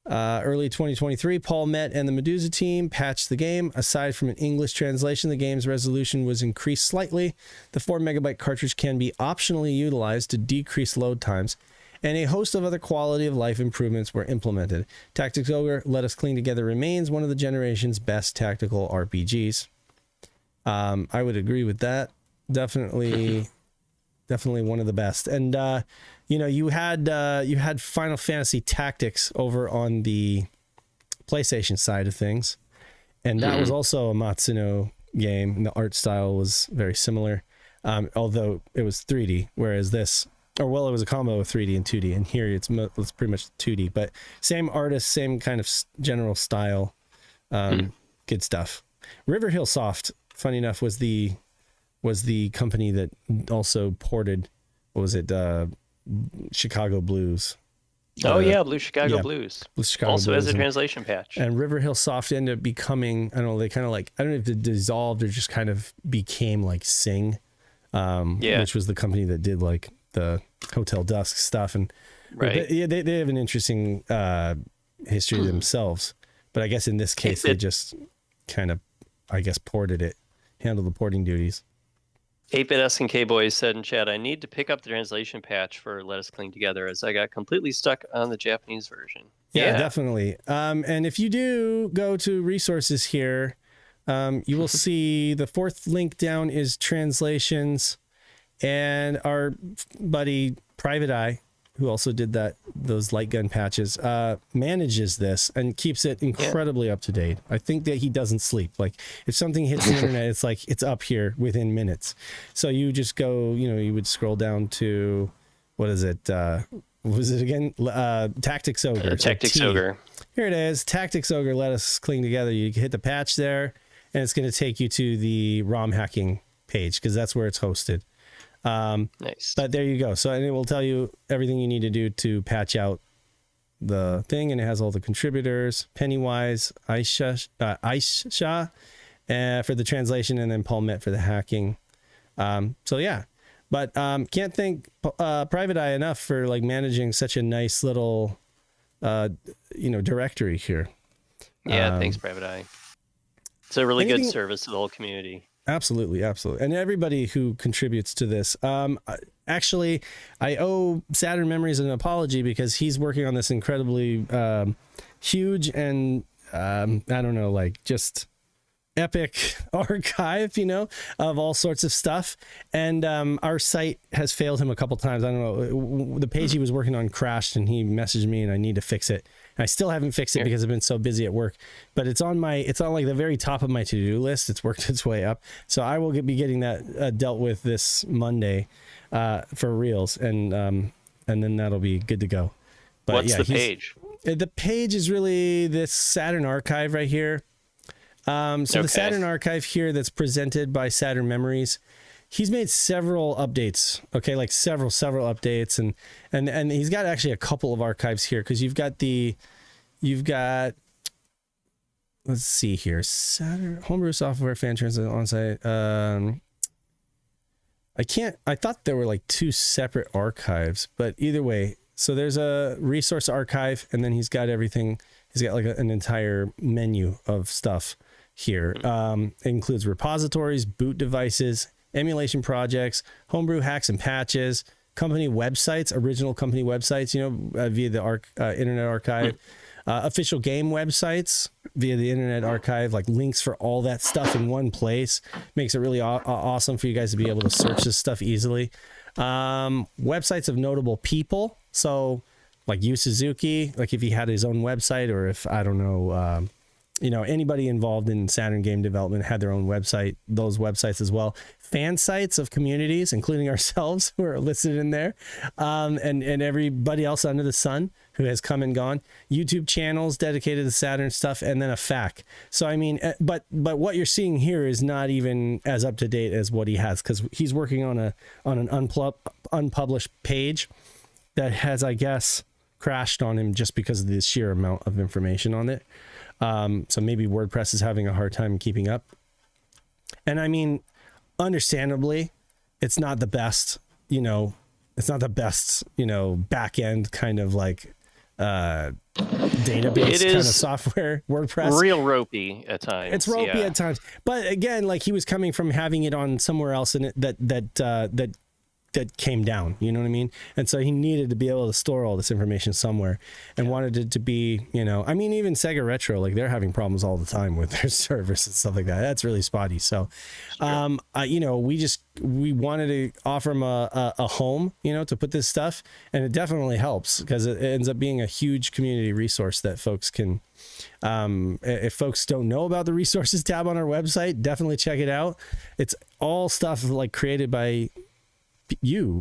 Early 2023, Paul Met and the Medusa team patched the game. Aside from an English translation, the game's resolution was increased slightly. The 4 megabyte cartridge can be optionally utilized to decrease load times, and a host of other quality of life improvements were implemented. Tactics Ogre: Let Us Cling Together remains one of the generation's best tactical RPGs. I would agree with that. Definitely one of the best. And you had Final Fantasy Tactics over on the PlayStation side of things, and that was also a Matsuno game, and the art style was very similar, although it was 3D, whereas this, it was a combo of 3D and 2D, and here it's pretty much 2D, but same artist, same kind of general style. Good stuff. River Hill Soft, funny enough, was the company that also ported, what was it, Chicago Blues. Blue Chicago Blues. Blue Chicago also Blues, as a translation patch. And River Hill Soft ended up becoming, I don't know, they kind of like, I don't know if it dissolved or just kind of became like Sing, which was the company that did like the Hotel Dusk stuff. And right. They have an interesting history themselves. But I guess in this case, they just kind of, I guess, ported it, handled the porting duties. 8-Bit SNK Boys said in chat, I need to pick up the translation patch for Let Us Cling Together as I got completely stuck on the Japanese version. Yeah, definitely. And if you do go to resources here, you will see the fourth link down is translations, and our buddy Private Eye, who also did those light gun patches, manages this and keeps it incredibly up to date. I think that he doesn't sleep. Like if something hits the internet, it's like it's up here within minutes. So you just go, you would scroll down to, what is it? What was it again? Tactics Ogre. Tactics Ogre. Here it is. Tactics Ogre. Let Us Cling Together. You hit the patch there, and it's going to take you to the ROM hacking page because that's where it's hosted. Nice. But there you go. So, and it will tell you everything you need to do to patch out the thing, and it has all the contributors: Pennywise, Aisha for the translation, and then Paul Met for the hacking. So yeah, but can't thank Private Eye enough for like managing such a nice little directory here. Yeah, thanks, Private Eye. It's a really good service to the whole community. Absolutely. And everybody who contributes to this. Actually, I owe Saturn Memories an apology because he's working on this incredibly huge and, I don't know, like just epic archive, of all sorts of stuff. And our site has failed him a couple times. I don't know. The page he was working on crashed, and he messaged me, and I need to fix it. I still haven't fixed it because I've been so busy at work, but it's on like the very top of my to-do list. It's worked its way up. So I will be getting that dealt with this Monday for reals. And then that'll be good to go. But what's the page? The page is really this Saturn archive right here. The Saturn archive here that's presented by Saturn Memories, he's made several updates, like several updates, and he's got actually a couple of archives here, because you've got let's see here, Saturn Homebrew Software Fan Translate On-Site. I thought there were like two separate archives, but either way, so there's a resource archive, and then he's got everything. He's got like an entire menu of stuff here. It includes repositories, boot devices, emulation projects, homebrew hacks and patches, company websites, original company websites, via the Internet Archive, official game websites via the Internet Archive, like links for all that stuff in one place. Makes it really awesome for you guys to be able to search this stuff easily. Websites of notable people. So like Yu Suzuki, like if he had his own website, or if, I don't know, anybody involved in Saturn game development had their own website, those websites as well. Fan sites of communities, including ourselves, who are listed in there, and everybody else under the sun who has come and gone. YouTube channels dedicated to Saturn stuff, and then a FAQ. So I mean, but what you're seeing here is not even as up to date as what he has, because he's working on an unpublished page that has, I guess, crashed on him just because of the sheer amount of information on it. So maybe WordPress is having a hard time keeping up. And I mean, understandably, it's not the best, back end kind of like database kind of software. WordPress, real ropey at times. It's ropey at times, but again, like he was coming from having it on somewhere else in it that came down, you know what I mean? And so he needed to be able to store all this information somewhere, and wanted it to be, I mean, even Sega Retro, like they're having problems all the time with their servers and stuff like that. That's really spotty. So, we wanted to offer him a home, to put this stuff, and it definitely helps because it ends up being a huge community resource that folks can, if folks don't know about the resources tab on our website, definitely check it out. It's all stuff like created by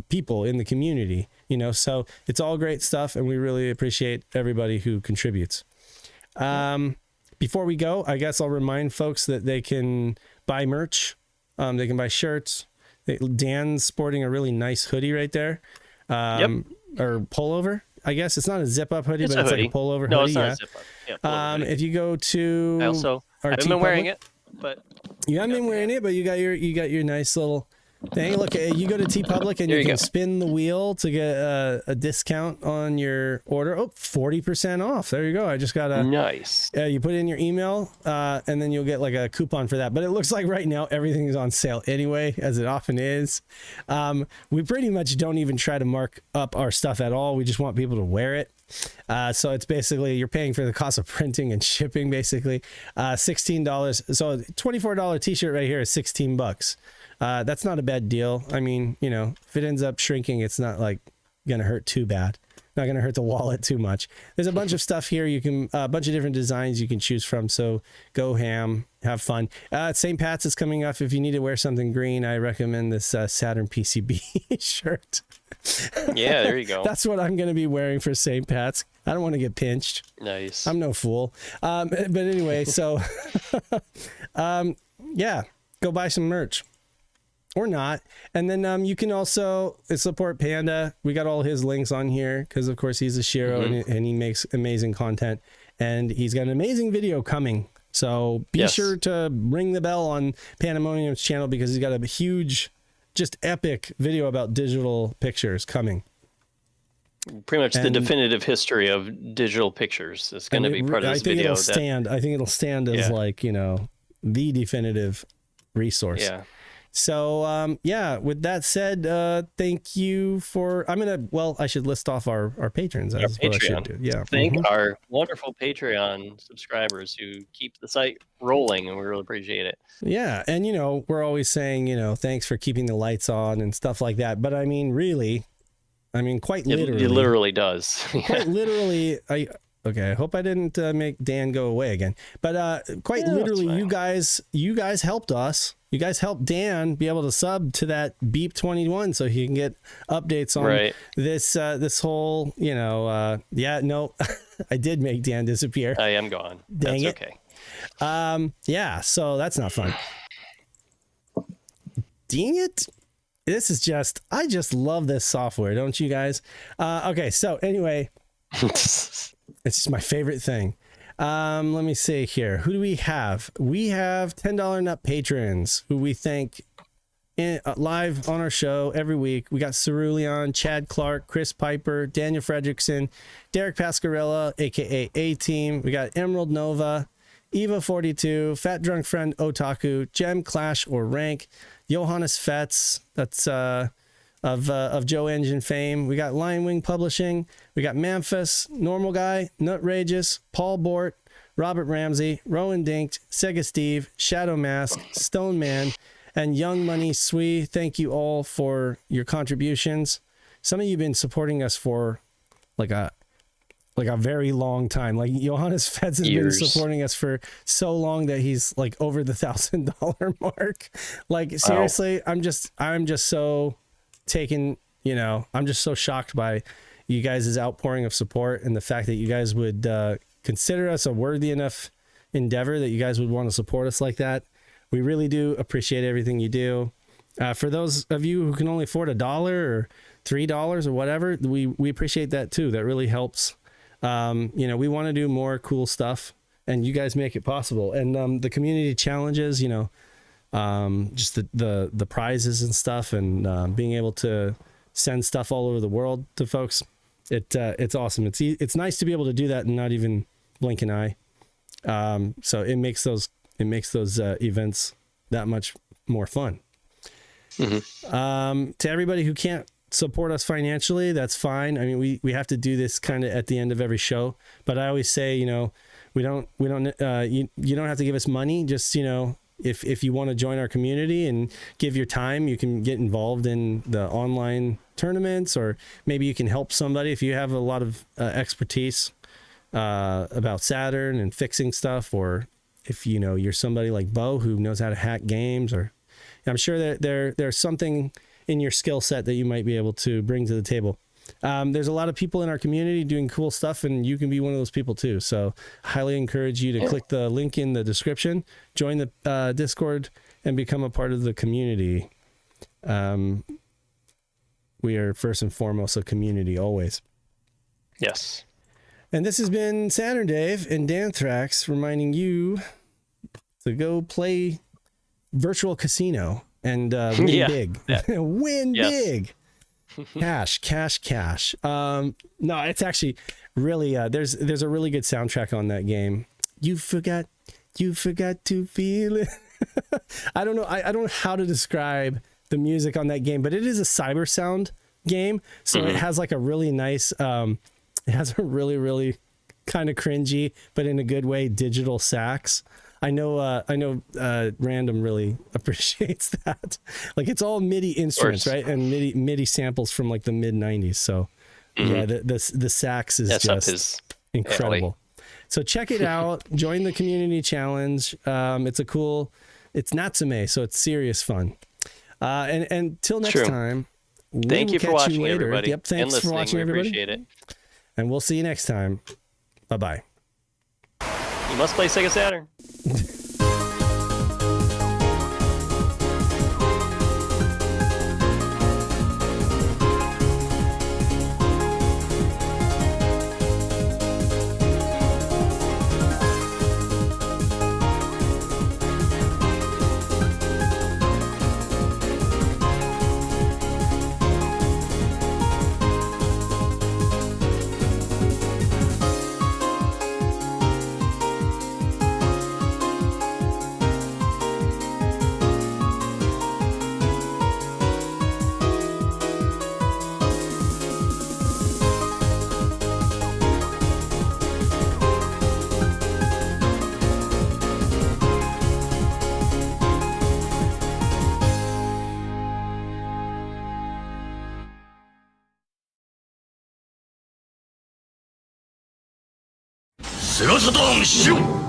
people in the community, so it's all great stuff, and we really appreciate everybody who contributes. Before we go, I guess I'll remind folks that they can buy merch. They can buy shirts. Dan's sporting a really nice hoodie right there, or pullover. I guess it's not a zip up hoodie, but it's like a pullover hoodie. No, it's not a zip up. Yeah, hoodie. If you go to, I haven't been wearing it, but you haven't been wearing it, but you got your nice little thing. Look, you go to TeePublic and you can spin the wheel to get a discount on your order. 40% off. There you go. I just got a nice. You put in your email, and then you'll get like a coupon for that. But it looks like right now everything is on sale anyway, as it often is. We pretty much don't even try to mark up our stuff at all. We just want people to wear it. So it's basically you're paying for the cost of printing and shipping, basically. $16. So $24 t-shirt right here is $16. That's not a bad deal. I mean, if it ends up shrinking, it's not like gonna hurt too bad. Not gonna hurt the wallet too much. There's a bunch of stuff here. You can a bunch of different designs you can choose from. So go ham, have fun. St. Pat's is coming up. If you need to wear something green, I recommend this Saturn PCB shirt. Yeah, there you go. That's what I'm gonna be wearing for St. Pat's. I don't want to get pinched. Nice. I'm no fool. But anyway, so yeah, go buy some merch. Or not. And then you can also support Panda. We got all his links on here because, of course, he's a Shiro, and he makes amazing content. And he's got an amazing video coming. So be sure to ring the bell on Pandemonium's channel because he's got a huge, just epic video about digital pictures coming. Pretty much the definitive history of digital pictures is going to be part of this video. I think it'll stand as the definitive resource. Yeah. So, with that said, thank you for, I should list off our patrons. Our Patreon. Yeah. Thank our wonderful Patreon subscribers who keep the site rolling, and we really appreciate it. Yeah. And, we're always saying, thanks for keeping the lights on and stuff like that. But I mean, really, quite literally. It literally does. Quite literally, I hope I didn't make Dan go away again. But quite literally, you guys helped us. You guys helped Dan be able to sub to that Beep 21 so he can get updates on this whole, I did make Dan disappear. I am gone. Dang That's it. Okay. So that's not fun. Dang it. This is I just love this software, don't you guys? Okay, so anyway, it's just my favorite thing. Let me see here. Who do we have? We have $10 Nut patrons who we thank live on our show every week. We got Cerulean, Chad Clark, Chris Piper, Daniel Fredrickson, Derek Pascarella, aka A-Team. We got Emerald Nova, Eva42, Fat Drunk Friend Otaku, Gem Clash or Rank, Johannes Fetz, that's of Joe Engine fame. We got Lion Wing Publishing. We got Memphis, Normal Guy, Nutrageous, Paul Bort, Robert Ramsey, Rowan Dinked, Sega Steve, Shadow Mask, Stone Man, and Young Money Swee. Thank you all for your contributions. Some of you have been supporting us for like like a very long time. Like Johannes Feds has been supporting us for so long that he's like over the $1,000 mark. Like seriously, wow. I'm just so taken, you know, I'm just so shocked by you guys' outpouring of support and the fact that you guys would consider us a worthy enough endeavor that you guys would want to support us like that. We really do appreciate everything you do. For those of you who can only afford $1 or $3 or whatever, we appreciate that too. That really helps. You know, we want to do more cool stuff, and you guys make it possible. And the community challenges, you know, just the prizes and stuff, and being able to send stuff all over the world to folks. It's awesome. It's nice to be able to do that and not even blink an eye. So it makes those events that much more fun. Mm-hmm. To everybody who can't support us financially, that's fine. I mean, we have to do this kind of at the end of every show, but I always say, you know, you don't have to give us money. Just, you know, if you want to join our community and give your time, you can get involved in the online tournaments, or maybe you can help somebody if you have a lot of expertise about Saturn and fixing stuff, or if, you know, you're somebody like Bo who knows how to hack games, or I'm sure that there's something in your skill set that you might be able to bring to the table. There's a lot of people in our community doing cool stuff, and you can be one of those people too. So highly encourage you to click the link in the description, join the Discord, and become a part of the community. We are first and foremost a community always. Yes. And this has been Saturn Dave and Danthrax reminding you to go play Virtual Casino and win big. Yeah. Win big. Cash. No, it's actually really there's a really good soundtrack on that game. You forgot to feel it. I don't know. I don't know how to describe the music on that game, but it is a cyber sound game, so it has like a really nice it has a really kind of cringy, but in a good way, digital sax. I know Random really appreciates that. Like, it's all MIDI instruments, right? And MIDI samples from like the mid 90s. So yeah, the sax is just incredible. Alley. So check it out. Join the community challenge. It's Natsume, so it's serious fun. And until next time, thank you for watching, everybody. Yep, thanks for watching, everybody. Appreciate it. And we'll see you next time. Bye-bye. You must play Sega Saturn. SEGA Saturn シロ